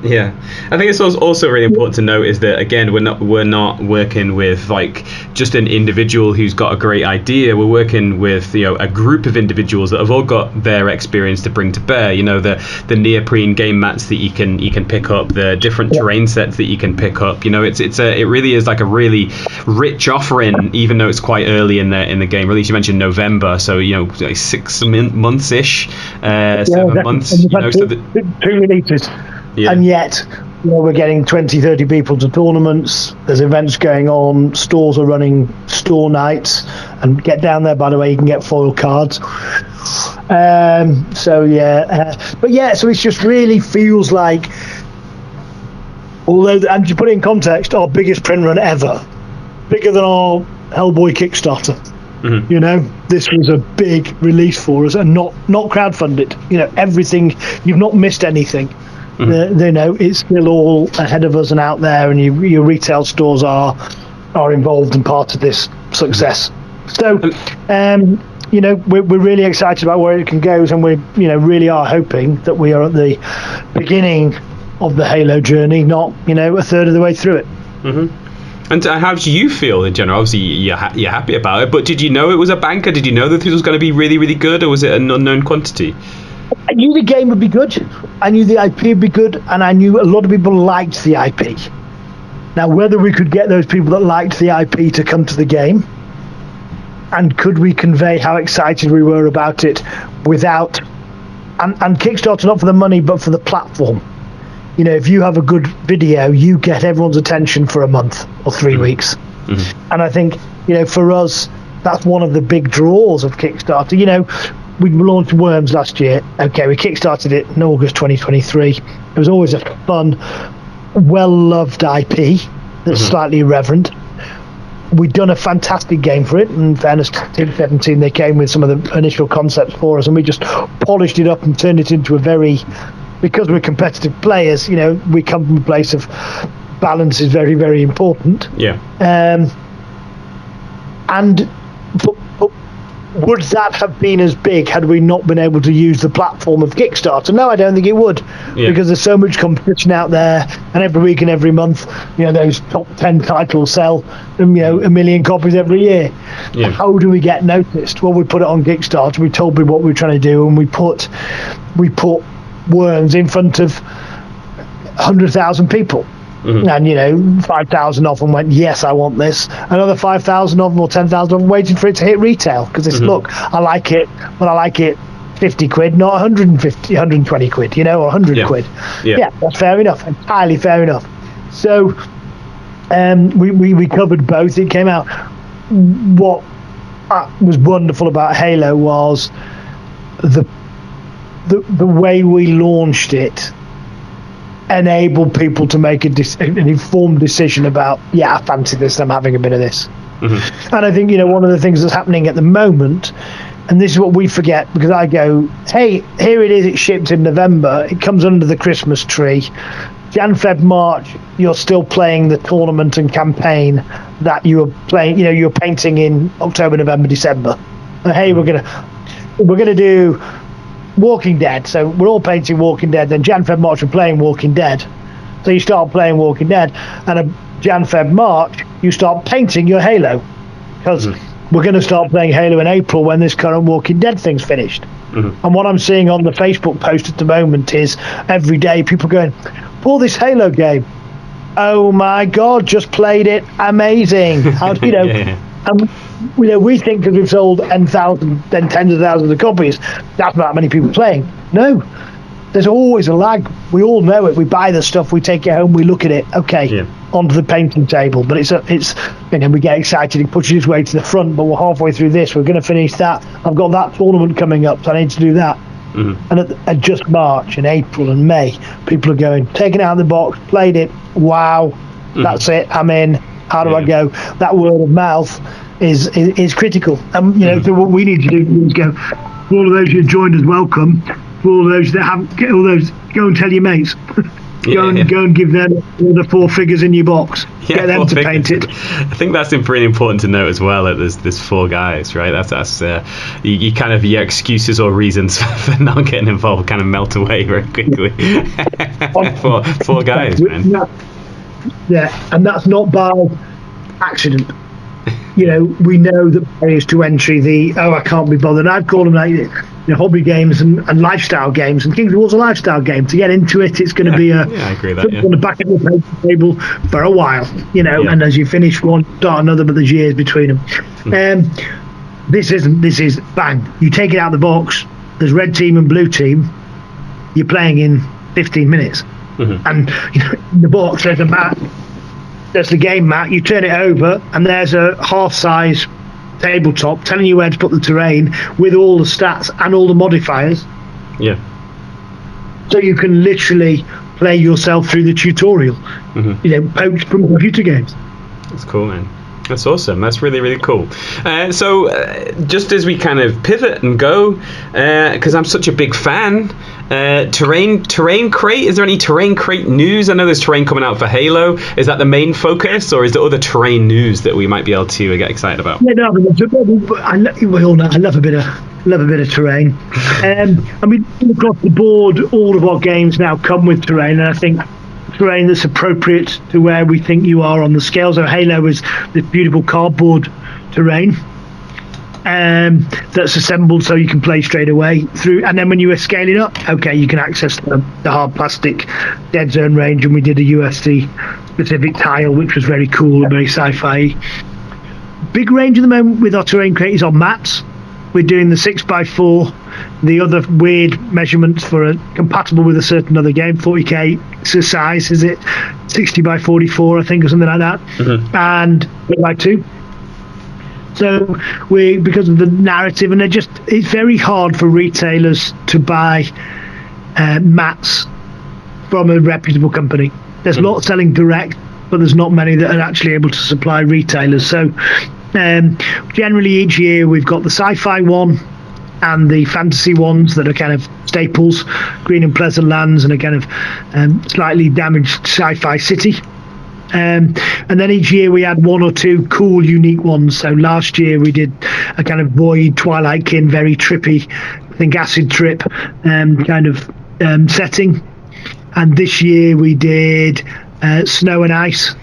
Yeah, I think it's also really important to note is that, again, we're not working with like just an individual who's got a great idea. We're working with a group of individuals that have all got their experience to bring to bear. The neoprene game mats that you can pick up, the different terrain sets that you can pick up. It really is like a really rich offering, even though it's quite early in the game release. You mentioned November, so like 6 months ish, 7 months. So 2 releases. Yeah. And yet, we're getting 20, 30 people to tournaments. There's events going on. Stores are running store nights. And get down there, by the way, you can get foil cards. So it just really feels like, although, and to put it in context, our biggest print run ever, bigger than our Hellboy Kickstarter. This was a big release for us, and not crowdfunded. Everything, you've not missed anything. It's still all ahead of us and out there, and your retail stores are involved and part of this success. So, we're really excited about where it can go, and we really are hoping that we are at the beginning of the Halo journey, not a third of the way through it. And how do you feel in general? Obviously, you're happy about it, but did you know it was a banker? Did you know that this was going to be really, really good, or was it an unknown quantity? I knew the game would be good. I knew the IP would be good, and I knew a lot of people liked the IP. Now, whether we could get those people that liked the IP to come to the game, and could we convey how excited we were about it without, and Kickstarter not for the money but for the platform. you know, if you have a good video, you get everyone's attention for a month or 3 weeks. And I think, you know, for us, that's one of the big draws of Kickstarter. You know, we launched Worms last year. Okay, we kickstarted it in August 2023. It was always a fun, well-loved IP that's slightly irreverent. We'd done a fantastic game for it. In fairness to Team 17, they came with some of the initial concepts for us, and we just polished it up and turned it into a very, because we're competitive players, you know, we come from a place of balance is very, very important. Yeah. And but would that have been as big had we not been able to use the platform of Kickstarter? No, I don't think it would, because there's so much competition out there, and every week and every month, you know, those top 10 titles sell, you know, 1 million copies every year. Yeah. How do we get noticed? Well, we put it on Kickstarter. We told people what we were trying to do, and we put Worms in front of 100,000 people. And, you know, 5,000 of them went, yes, I want this. Another 5,000 of them or 10,000 of them waiting for it to hit retail, because it's, look, I like it, but I like it 50 quid, not 150, 120 quid, you know, or 100 quid. Yeah, that's fair enough, entirely fair enough. So we covered both. It came out. What was wonderful about Halo was the way we launched it enabled people to make an informed decision about, yeah, I fancy this, I'm having a bit of this. And I think, you know, one of the things that's happening at the moment, and this is what we forget, because I go, hey, here it is, it's shipped in November, it comes under the Christmas tree, Jan, Feb, March, you're still playing the tournament and campaign that you were playing, you know, you're painting in October, November, December. And, hey, we're gonna do Walking Dead, so we're all painting Walking Dead. Then Jan, Feb, March, we're playing Walking Dead. So you start playing Walking Dead, and a Jan, Feb, March, you start painting your Halo, because we're going to start playing Halo in April when this current Walking Dead thing's finished. And what I'm seeing on the Facebook post at the moment is every day people going, pull this Halo game. Oh my God, just played it, amazing. How, you know, and you know, we think because we've sold tens of thousands of copies, that's not many people playing. No, there's always a lag. We all know it. We buy the stuff, we take it home, we look at it. Okay, onto the painting table. But it's you know, we get excited. It pushes its way to the front. But we're halfway through this. We're going to finish that. I've got that tournament coming up, so I need to do that. And at just March and April and May, people are going, taking it out of the box, played it. Wow, that's it. I'm in. How do I go? That word of mouth is critical. You know, so what we need to do is go, for all of those who joined us, welcome. For all of those that haven't, get all those, go and tell your mates. Go and give them the 4 figures in your box. Get them to paint it. I think that's really important to note as well. That there's 4 guys, right? That's you kind of, your excuses or reasons for not getting involved kind of melt away very quickly. 4 guys, man. Yeah, and that's not by accident. You know, we know the barriers to entry, I can't be bothered. I've called them like, you know, hobby games and lifestyle games, and King's War's a lifestyle game. To get into it, it's going to be I agree with that, on the back of the paper table for a while, you know, and as you finish one, start another, but there's years between them. This is bang. You take it out of the box, there's red team and blue team, you're playing in 15 minutes. And, you know, in the box, there's a mat. There's the game mat. You turn it over, and there's a half-size tabletop telling you where to put the terrain with all the stats and all the modifiers. Yeah. So you can literally play yourself through the tutorial. You know, poached from computer games. That's cool, man. That's awesome. That's really, really cool. So just as we kind of pivot and go, because I'm such a big fan, terrain crate, is there any terrain crate news? I know there's terrain coming out for Halo. Is that the main focus, or is there other terrain news that we might be able to get excited about? Yeah, no, we all know I love a bit of terrain. I mean, across the board, all of our games now come with terrain, and I think terrain that's appropriate to where we think you are on the scale. So Halo is this beautiful cardboard terrain that's assembled so you can play straight away through, and then when you are scaling up, okay, you can access the hard plastic dead zone range, and we did a USC specific tile which was very cool and very sci-fi. Big range at the moment with our terrain crate is on mats. We're doing the 6x4 the other weird measurements for compatible with a certain other game, 40k size, is it 60 by 44, I think, or something like that, and 8 by 2. So because of the narrative, and it's very hard for retailers to buy mats from a reputable company. There's lots selling direct, but there's not many that are actually able to supply retailers. So generally each year we've got the sci-fi one and the fantasy ones that are kind of staples, Green and Pleasant Lands and a kind of slightly damaged sci-fi city. And then each year we had one or two cool, unique ones. So last year we did a kind of Void, Twilight Kin, very trippy, I think acid trip kind of setting. And this year we did Snow and Ice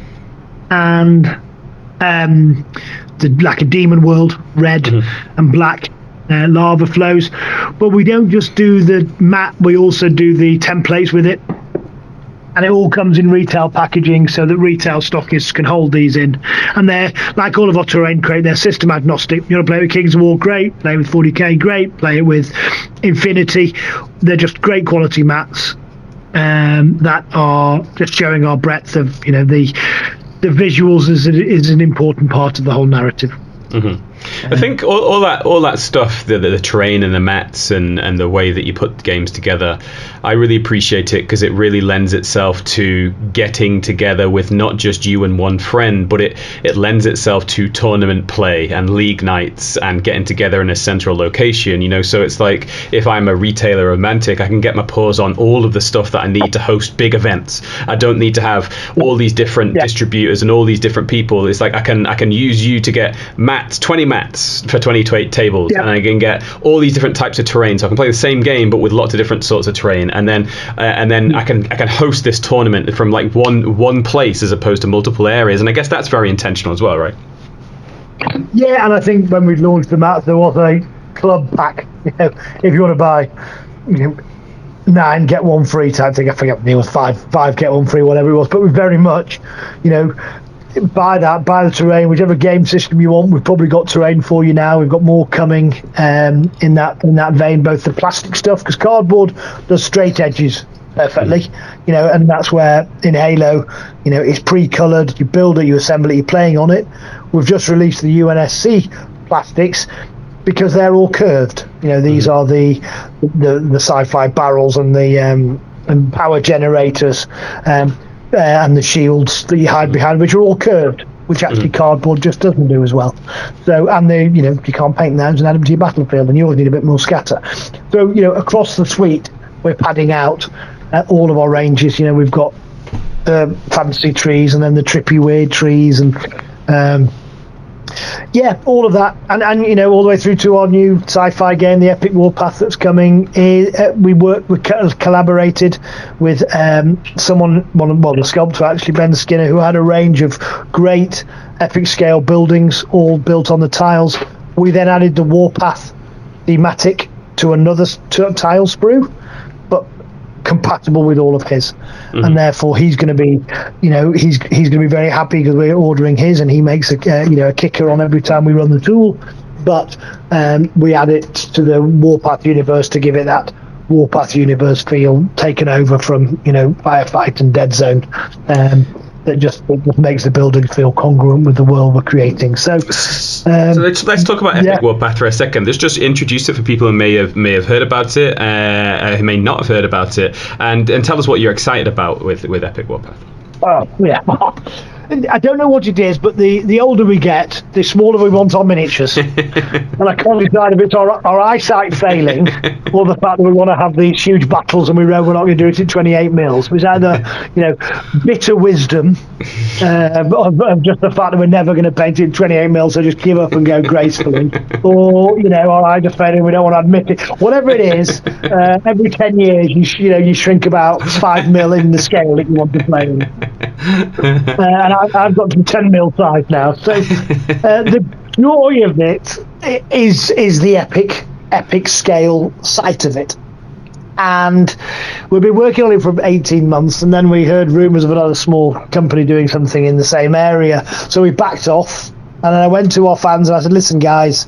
and like a demon world, red and black. Lava flows. But we don't just do the map, we also do the templates with it. And it all comes in retail packaging so that retail stockists can hold these in. And they're, like all of our terrain crate, they're system agnostic. You want to play with Kings of War, great. Play with 40k, great. Play it with Infinity. They're just great quality mats that are just showing our breadth of, the visuals is an important part of the whole narrative. I think all that stuff, the terrain and the mats and the way that you put games together, I really appreciate it because it really lends itself to getting together with not just you and one friend, but it lends itself to tournament play and league nights and getting together in a central location, so it's like if I'm a retailer of Mantic, I can get my paws on all of the stuff that I need to host big events. I don't need to have all these different distributors and all these different people. It's like I can use you to get 20 mats for 28 tables, and I can get all these different types of terrain, so I can play the same game but with lots of different sorts of terrain, and then I can host this tournament from like one place as opposed to multiple areas, and I guess that's very intentional as well, right? Yeah, and I think when we launched the mats, there was a club pack. If you want to buy 9 get 1 free type thing, I forget it was 5 get 1 free, whatever it was, but we very much buy the terrain, whichever game system you want. We've probably got terrain for you now. We've got more coming in that vein, both the plastic stuff, because cardboard does straight edges perfectly, and that's where in Halo, it's pre-colored, you build it, you assemble it, you're playing on it. We've just released the UNSC plastics because they're all curved. These are the sci-fi barrels and the and power generators and the shields that you hide behind, which are all curved, which actually cardboard just doesn't do as well. So, and you can't paint those and add them to your battlefield, and you always need a bit more scatter. So, across the suite, we're padding out all of our ranges. We've got fantasy trees, and then the trippy weird trees, and all of that, and all the way through to our new sci-fi game, the Epic Warpath that's coming. We collaborated with the sculptor actually, Ben Skinner, who had a range of great epic scale buildings, all built on the tiles. We then added the Warpath thematic to another tile sprue, but compatible with all of his, and therefore he's going to be, he's going to be very happy because we're ordering his, and he makes a kicker on every time we run the tool. But we add it to the Warpath universe to give it that Warpath universe feel, taken over from Firefight and Dead Zone. That just makes the building feel congruent with the world we're creating. So let's talk about Epic Warpath for a second. Let's just introduce it for people who may have heard about it, who may not have heard about it, and tell us what you're excited about with Epic Warpath. Oh yeah. I don't know what it is, but the older we get, the smaller we want our miniatures. And I can't decide if it's our eyesight failing or the fact that we want to have these huge battles and we're not going to do it in 28 mils. It's either, bitter wisdom of just the fact that we're never going to paint it in 28 mils, so just give up and go gracefully. Or, our eye failing, we don't want to admit it. Whatever it is, every 10 years, you shrink about 5 mil in the scale that you want to play in. And I've got to 10 mil size now. So the joy of it is the epic scale sight of it. And we've been working on it for 18 months, and then we heard rumours of another small company doing something in the same area. So we backed off, and then I went to our fans and I said, listen guys,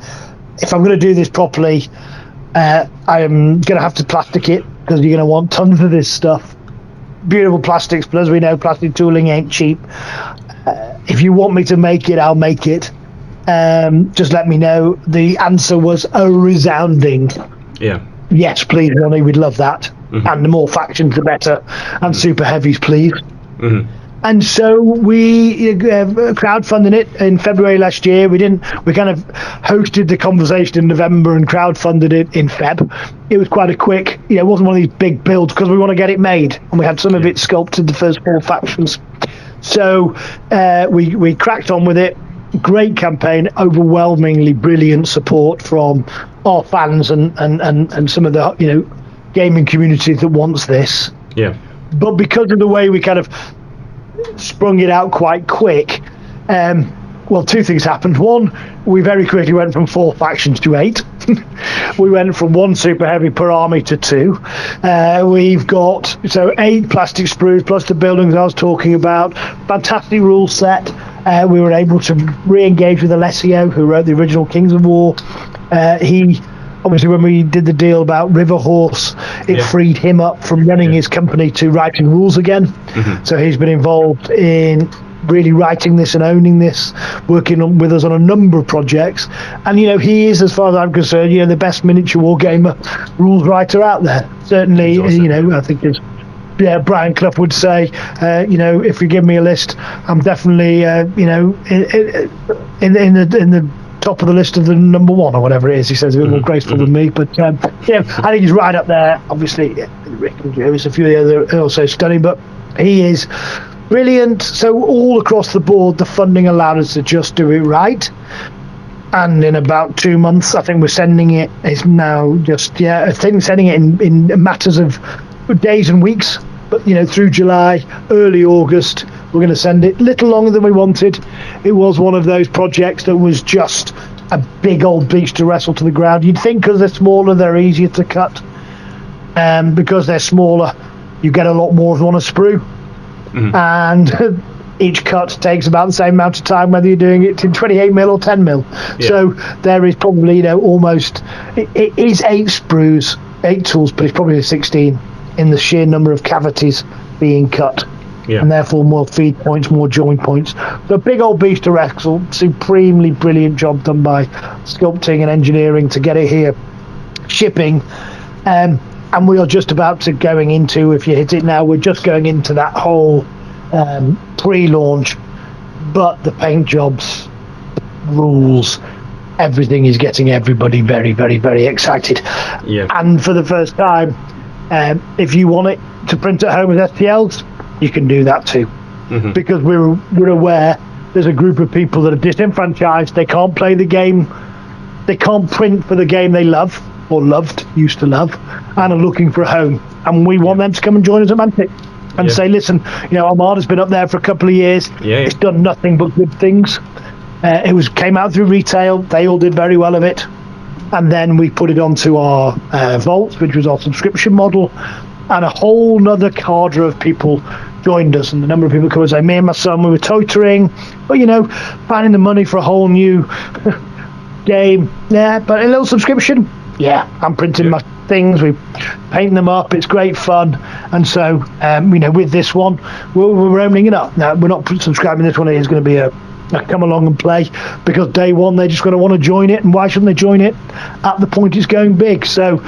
if I'm going to do this properly, I am going to have to plastic it because you're going to want tons of this stuff. Beautiful plastics, but as we know, plastic tooling ain't cheap. If you want me to make it, I'll make it. Just let me know. The answer was a resounding yes, please, Ronnie, we'd love that. And the more factions, the better. And super heavies, please. And so we crowdfunded it in February last year. We kind of hosted the conversation in November and crowdfunded it in Feb. It was quite a quick, it wasn't one of these big builds because we want to get it made. And we had some of it sculpted, the first 4 factions. So we cracked on with it. Great campaign, overwhelmingly brilliant support from our fans and some of the gaming community that wants this. Yeah. But because of the way we kind of sprung it out quite quick, 2 things happened. One, we very quickly went from 4 factions to 8. We went from 1 super heavy per army to 2. We've got 8 plastic sprues plus the buildings I was talking about. Fantastic rule set. We were able to re-engage with Alessio, who wrote the original Kings of War. He obviously, when we did the deal about River Horse, it freed him up from running his company to writing rules again. So he's been involved in really writing this and owning this, working with us on a number of projects. And he is, as far as I'm concerned, the best miniature wargamer rules writer out there. Certainly, awesome. I think it's Brian Clough would say, if you give me a list, I'm definitely in the top of the list of the number 1 or whatever it is. He says a bit more graceful than me, but I think he's right up there. Obviously, Rick and Jervis, a few of the other are also stunning, but he is brilliant. So all across the board, the funding allowed us to just do it right. And in about 2 months, I think we're sending it. It's now just I think sending it in matters of days and weeks. But through July, early August, we're going to send it. Little longer than we wanted. It was one of those projects that was just a big old beast to wrestle to the ground. You'd think because they're smaller, they're easier to cut. Because they're smaller, you get a lot more of on a sprue. And each cut takes about the same amount of time, whether you're doing it in 28mm or 10mm. So there is probably, almost, it is 8 sprues, 8 tools, but it's probably 16 in the sheer number of cavities being cut. And therefore more feed points, more joint points. The big old beast to wrestle, supremely brilliant job done by sculpting and engineering to get it here, shipping. And we are just about to going into, if you hit it now, we're just going into that whole pre-launch, but the paint jobs, rules, everything is getting everybody very, very, very excited. And for the first time, if you want it to print at home as STLs, you can do that too. Because we're aware there's a group of people that are disenfranchised. They can't play the game, they can't print for the game they love or used to love, and are looking for a home. And we want them to come and join us at Mantic and say, listen, Armada's been up there for a couple of years. It's done nothing but good things. It came out through retail. They all did very well of it. And then we put it onto our vaults, which was our subscription model, and a whole nother cadre of people joined us. And the number of people come and say, me and my son, we were toitering, but finding the money for a whole new game. But a little subscription. I'm printing my things, we paint them up, it's great fun. And so with this one, we're opening it up. Now, we're not subscribing this one. It is going to be a come along and play, because day one they're just going to want to join it, and why shouldn't they join it at the point it's going big? So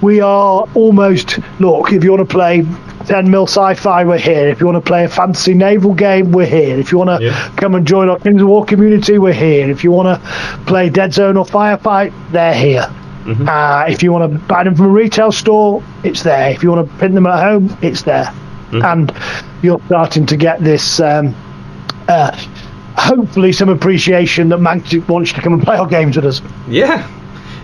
we are almost, look, if you want to play 10mm sci-fi, we're here. If you want to play a fantasy naval game, we're here. If you want to come and join our Kings of War community, we're here. If you want to play Dead Zone or Firefight, they're here. If you want to buy them from a retail store, it's there. If you want to print them at home, it's there. And you're starting to get this hopefully some appreciation that Mantic wants to come and play our games with us. Yeah,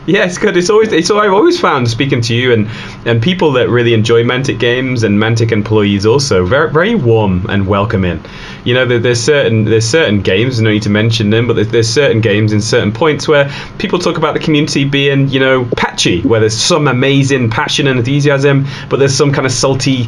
it's good. It's I've always found, speaking to you and people that really enjoy Mantic games and Mantic employees also, very, very warm and welcoming. There's certain games, no need to mention them, but there's certain games in certain points where people talk about the community being, catchy, where there's some amazing passion and enthusiasm, but there's some kind of salty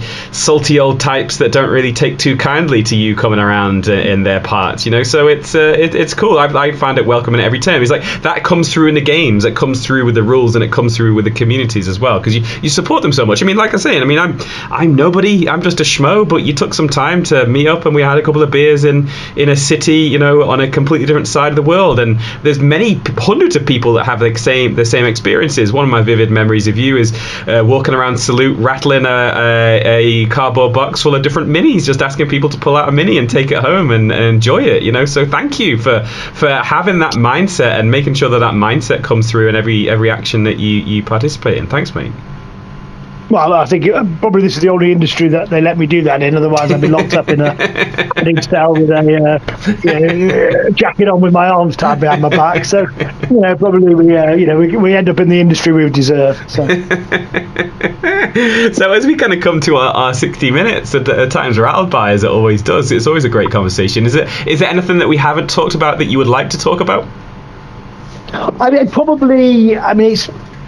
old types that don't really take too kindly to you coming around in their parts, you know. So it's cool. I find it welcoming every time. It's like that comes through in the games, it comes through with the rules, and it comes through with the communities as well, because you support them so much. I mean, like I say, I'm nobody. I'm just a schmo, but you took some time to meet up, and we had a couple of beers in a city, you know, on a completely different side of the world. And there's many hundreds of people that have the same experiences. One of my vivid memories of you is walking around Salute, rattling a cardboard box full of different minis, just asking people to pull out a mini and take it home and enjoy it, you know. So thank you for having that mindset and making sure that mindset comes through in every action that you participate in. Thanks, mate. Well, I think probably this is the only industry that they let me do that in. Otherwise, I'd be locked up in a cell with a jacket on with my arms tied behind my back. So, you know, probably we end up in the industry we deserve. So, so as we kind of come to our 60 minutes, at times rattled by, as it always does, it's always a great conversation. Is there anything that we haven't talked about that you would like to talk about?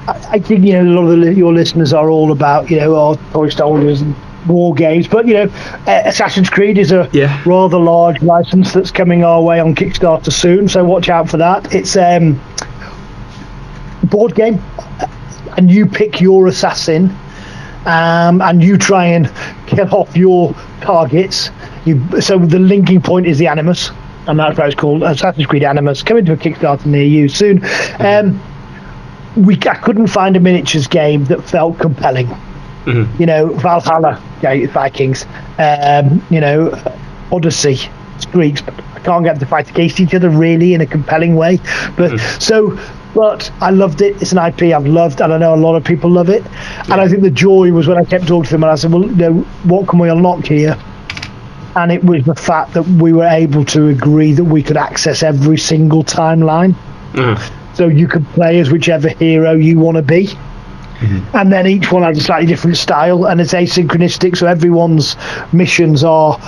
I think, you know, a lot of your listeners are all about, you know, our toy soldiers and war games, but, you know, Assassin's Creed is a rather large license that's coming our way on Kickstarter soon, so watch out for that. It's a board game, and you pick your assassin, and you try and kill off your targets. So the linking point is the Animus, and that's why it's called Assassin's Creed Animus, coming to a Kickstarter near you soon. I couldn't find a miniatures game that felt compelling. Mm-hmm. You know, Valhalla, Vikings, you know, Odyssey, Greeks, but I can't get them to fight against each other really in a compelling way. But but I loved it. It's an IP I've loved, and I know a lot of people love it. And I think the joy was when I kept talking to them, and I said, well, you know, what can we unlock here? And it was the fact that we were able to agree that we could access every single timeline. Mm-hmm. So you could play as whichever hero you want to be. Mm-hmm. And then each one has a slightly different style, and it's asynchronistic, so everyone's missions are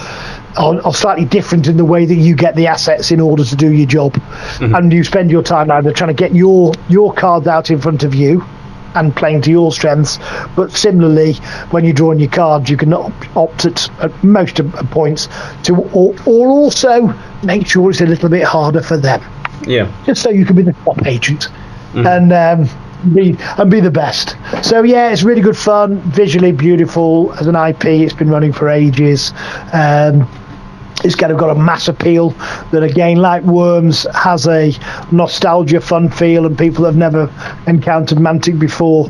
slightly different in the way that you get the assets in order to do your job. Mm-hmm. And you spend your time either trying to get your cards out in front of you and playing to your strengths, but similarly, when you're drawing your cards, you can opt at most points to or also make sure it's a little bit harder for them. Yeah, just so you can be the top agent and be the best. So yeah, it's really good fun, visually beautiful as an IP. It's been running for ages. It's kind of got a mass appeal that, again, like Worms, has a nostalgia fun feel, and people that have never encountered Mantic before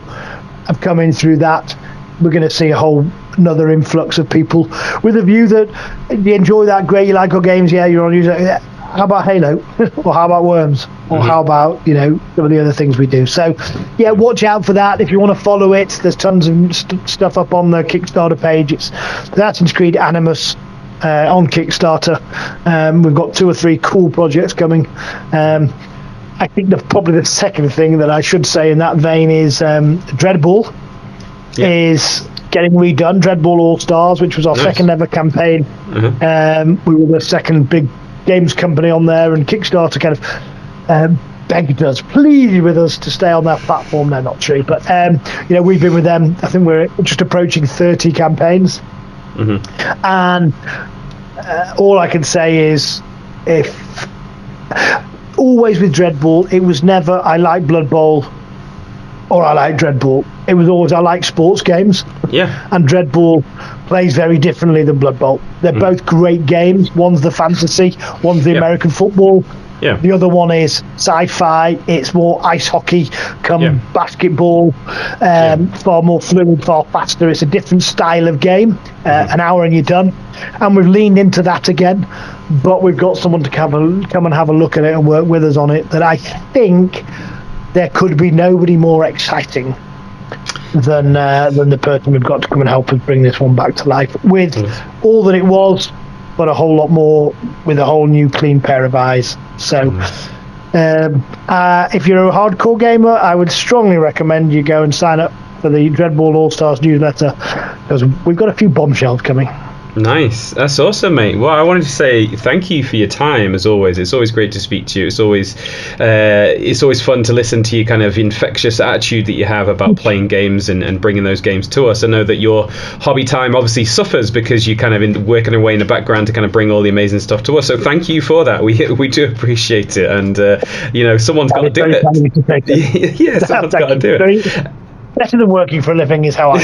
have come in through that. We're going to see another influx of people with a view that you enjoy that, great, you like our games, you're on user. How about Halo? Or how about Worms? Or how about, you know, some of the other things we do? So, yeah, watch out for that. If you want to follow it, there's tons of stuff up on the Kickstarter page. It's Assassin's Creed Animus on Kickstarter. We've got 2 or 3 cool projects coming. I think probably the second thing that I should say in that vein is Dreadball is getting redone. Dreadball All-Stars, which was our second ever campaign. We were the second big games company on there, and Kickstarter kind of begged us, pleaded with us to stay on that platform. They're not true, but you know, we've been with them. I think we're just approaching 30 campaigns, and all I can say is, if always with Dreadball, it was never I like Blood Bowl or I like Dreadball. It was always I like sports games. Yeah. And Dreadball plays very differently than Blood Bowl. They're both great games. One's the fantasy, one's the American football. Yeah. The other one is sci-fi. It's more ice hockey come basketball, far more fluid, far faster. It's a different style of game. An hour and you're done. And we've leaned into that again, but we've got someone to come and have a look at it and work with us on it, that I think there could be nobody more exciting than the person we've got to come and help us bring this one back to life with all that it was, but a whole lot more, with a whole new clean pair of eyes. So if you're a hardcore gamer, I would strongly recommend you go and sign up for the Dreadball All-Stars newsletter, because we've got a few bombshells coming. Nice. That's awesome, mate. Well, I wanted to say thank you for your time, as always. It's always great to speak to you. It's always fun to listen to your kind of infectious attitude that you have about playing games and bringing those games to us. I know that your hobby time obviously suffers because you kind of working away in the background to kind of bring all the amazing stuff to us. So thank you for that. We do appreciate it. And, someone's got to do it. Yeah, someone's got to do it. Better than working for a living is how I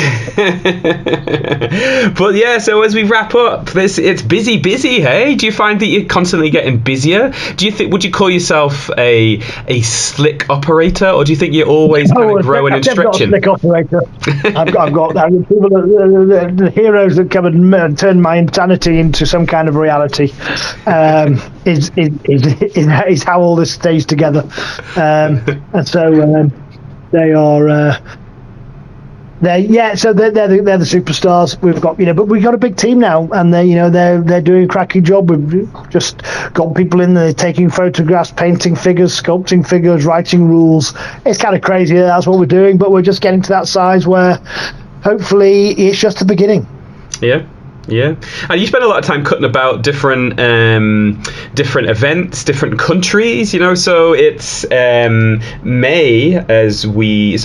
But yeah, so as we wrap up, it's busy, hey? Do you find that you're constantly getting busier? Would you call yourself a slick operator, or do you think you're always kind of growing and stretching? I've got a slick operator. I've got people, the heroes that come and turn my insanity into some kind of reality. Is how all this stays together, and so they are. They're the superstars. We've got but we've got a big team now, and they're doing a cracking job. We've just got people in there taking photographs, painting figures, sculpting figures, writing rules. It's kind of crazy. That's what we're doing, but we're just getting to that size where hopefully it's just the beginning. Yeah, and you spend a lot of time cutting about different events, different countries. So it's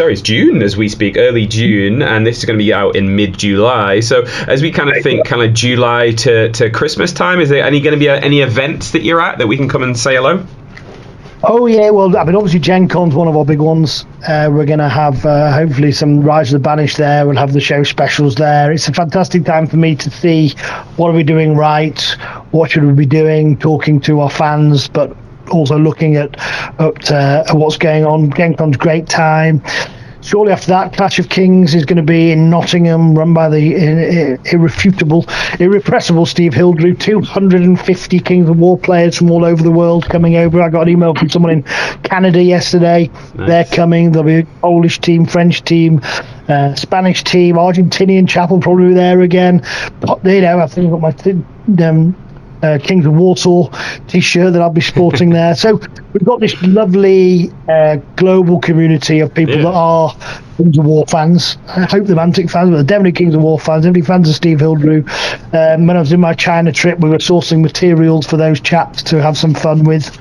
it's June as we speak, early June, and this is going to be out in mid-July. So as we kind of think, kind of July to Christmas time, is there going to be any events that you're at that we can come and say hello? Oh yeah, well, I mean, obviously Gen Con's one of our big ones. We're going to have hopefully some Rise of the Banished there. We'll have the show specials there. It's a fantastic time for me to see what are we doing right, what should we be doing, talking to our fans, but also looking at what's going on. Gen Con's great time. Shortly after that, Clash of Kings is going to be in Nottingham, run by the irrepressible Steve Hildrew. 250 Kings of War players from all over the world coming over. I got an email from someone in Canada yesterday. Nice. They're coming. There'll be a Polish team, French team, Spanish team, Argentinian chap will probably be there again. But, I think I've got my Kings of Warsaw t-shirt that I'll be sporting there. So we've got this lovely global community of people that are Kings of War fans. I hope the Mantic fans, but they're definitely Kings of War fans, definitely fans of Steve Hildrew. When I was in my China trip, we were sourcing materials for those chaps to have some fun with.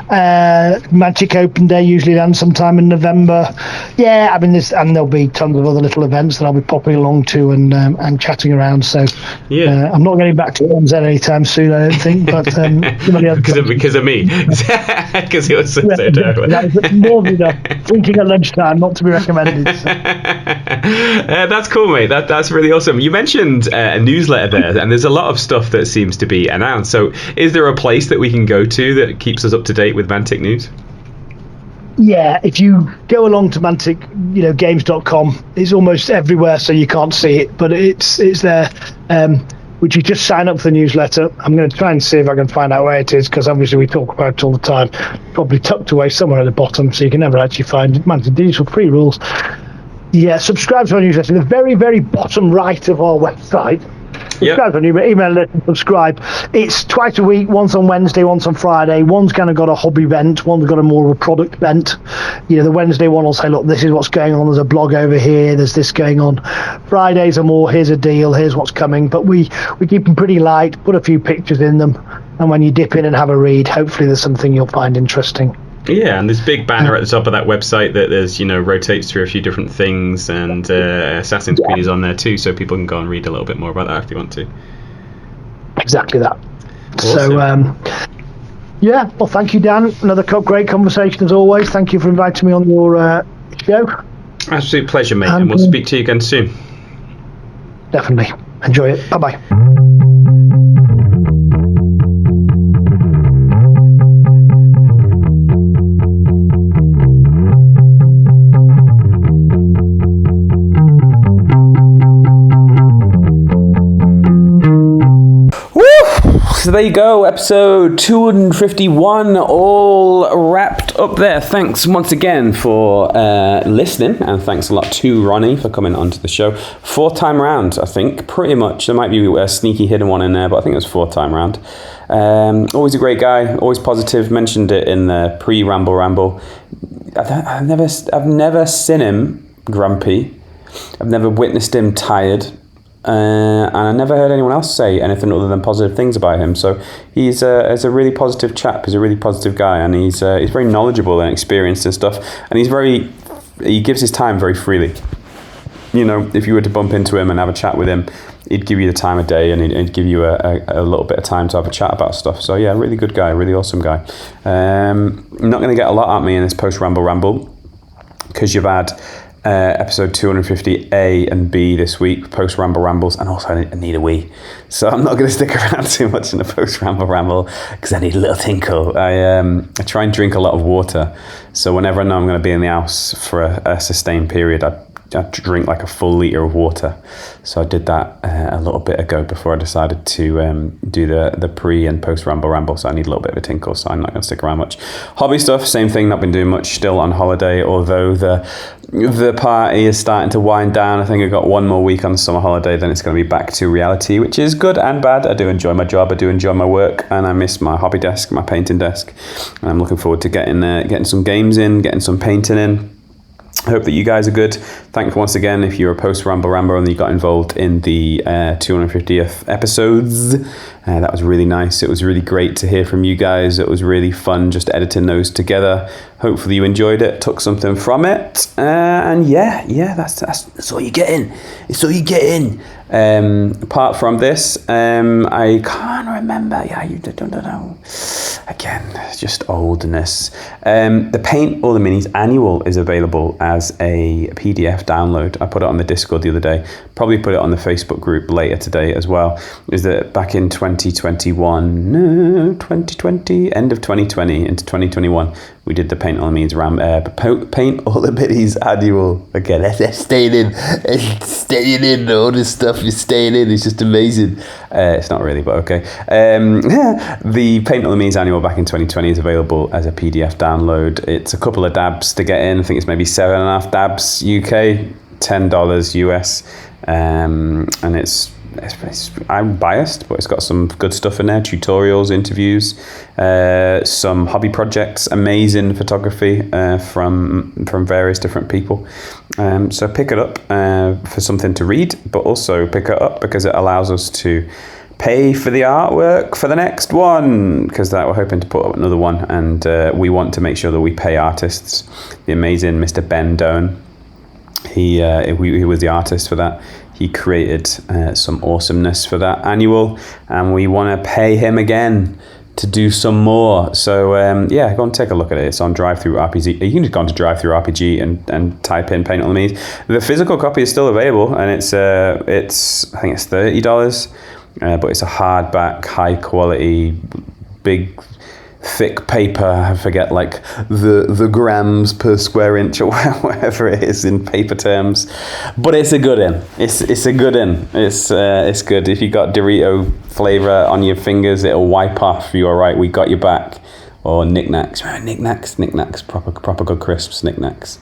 Mantic Open Day usually lands sometime in November. Yeah, I mean, there'll be tons of other little events that I'll be popping along to and chatting around. So I'm not getting back to NZ anytime soon, I don't think. But because of me, because it was so terrible. That was more than enough. Drinking at lunchtime, not to be recommended. So. That's cool, mate. That's really awesome. You mentioned a newsletter there, and there's a lot of stuff that seems to be announced. So, is there a place that we can go to that keeps us up to date with Mantic news? Yeah, if you go along to Mantic, games.com, it's almost everywhere, so you can't see it, but it's there. Would you just sign up for the newsletter? I'm going to try and see if I can find out where it is, because obviously we talk about it all the time. Probably tucked away somewhere at the bottom, so you can never actually find it. Mantic digital free rules. Yeah, subscribe to our newsletter. The very, very bottom right of our website. Subscribe to our email list and subscribe. It's twice a week, once on Wednesday, once on Friday. One's kind of got a hobby bent, one's got a more of a product bent. The Wednesday one will say, look, this is what's going on, there's a blog over here, there's this going on. Fridays are more, here's a deal, here's what's coming. But we keep them pretty light, put a few pictures in them, and when you dip in and have a read, hopefully there's something you'll find interesting. Yeah, and there's a big banner at the top of that website that there's, rotates through a few different things, and Assassin's Creed is on there too, so people can go and read a little bit more about that if they want to. Exactly that. Awesome. So, well, thank you, Dan. Another great conversation as always. Thank you for inviting me on your show. Absolute pleasure, mate, and we'll speak to you again soon. Definitely. Enjoy it. Bye-bye. So there you go, episode 251, all wrapped up there. Thanks once again for listening, and thanks a lot to Ronnie for coming onto the show. 4th time round, I think, pretty much. There might be a sneaky hidden one in there, but I think it was 4th time round. Always a great guy, always positive. Mentioned it in the pre-ramble. I've never seen him grumpy. I've never witnessed him tired. and I never heard anyone else say anything other than positive things about him. So he's a really positive chap. He's a really positive guy, and he's very knowledgeable and experienced and stuff. And he gives his time very freely. You know, if you were to bump into him and have a chat with him, he'd give you the time of day, and he'd give you a little bit of time to have a chat about stuff. So yeah, really good guy, really awesome guy. Not going to get a lot at me in this post ramble because you've had episode 250 A and B this week, post rambles, and also I need a wee. So I'm not going to stick around too much in the post ramble because I need a little tinkle. I try and drink a lot of water. So whenever I know I'm going to be in the house for a sustained period, I drink like a full litre of water. So I did that a little bit ago before I decided to do the pre and post ramble. So I need a little bit of a tinkle, so I'm not going to stick around much. Hobby stuff, same thing, not been doing much, still on holiday, although the party is starting to wind down. I think I've got one more week on the summer holiday, then it's going to be back to reality, which is good and bad. I do enjoy my job, I do enjoy my work, and I miss my hobby desk, my painting desk. And I'm looking forward to getting some games in, getting some painting in. I hope that you guys are good. Thanks once again if you're a post ramble and you got involved in the 250th episodes. That was really nice. It was really great to hear from you guys. It was really fun just editing those together. Hopefully you enjoyed it, took something from it. And that's all you get in. It's all you get in. Apart from this, I can't remember. Yeah, you don't know. Again, just oldness. The Paint All the Minis annual is available as a PDF download. I put it on the Discord the other day. Probably put it on the Facebook group later today as well. Is that back in 2020, end of 2020 into 2021, we did the Paint All the Minis Paint All the Minis annual. Again, that's staying in. All this stuff is staying in. It's just amazing. It's not really, but okay. The Paint All the Minis annual back in 2020 is available as a PDF download. It's a couple of dabs to get in. I think it's maybe 7.5 dabs UK, $10 US, and it's I'm biased, but it's got some good stuff in there, tutorials, interviews, some hobby projects, amazing photography from various different people. So pick it up for something to read, but also pick it up because it allows us to pay for the artwork for the next one, because we're hoping to put up another one, and we want to make sure that we pay artists. The amazing Mr. Ben Doan, he was the artist for that. He created some awesomeness for that annual, and we want to pay him again to do some more. So go and take a look at it. It's on DriveThruRPG. You can just go on to DriveThruRPG and type in Paint All the Minis. The physical copy is still available, and it's I think it's $30, but it's a hardback, high quality, big, thick paper. I forget like the grams per square inch or whatever it is in paper terms, but it's a good in. It's a good in. It's good. If you got Dorito flavor on your fingers, it'll wipe off. You're all right. We got your back. Or knickknacks. Knickknacks. Proper good crisps. Knickknacks.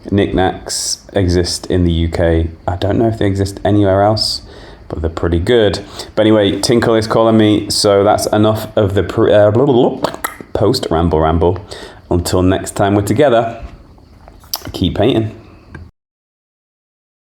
Knickknacks exist in the UK. I don't know if they exist anywhere else, but they're pretty good. But anyway, Tinkle is calling me, so that's enough of the post ramble. Until next time we're together, keep painting.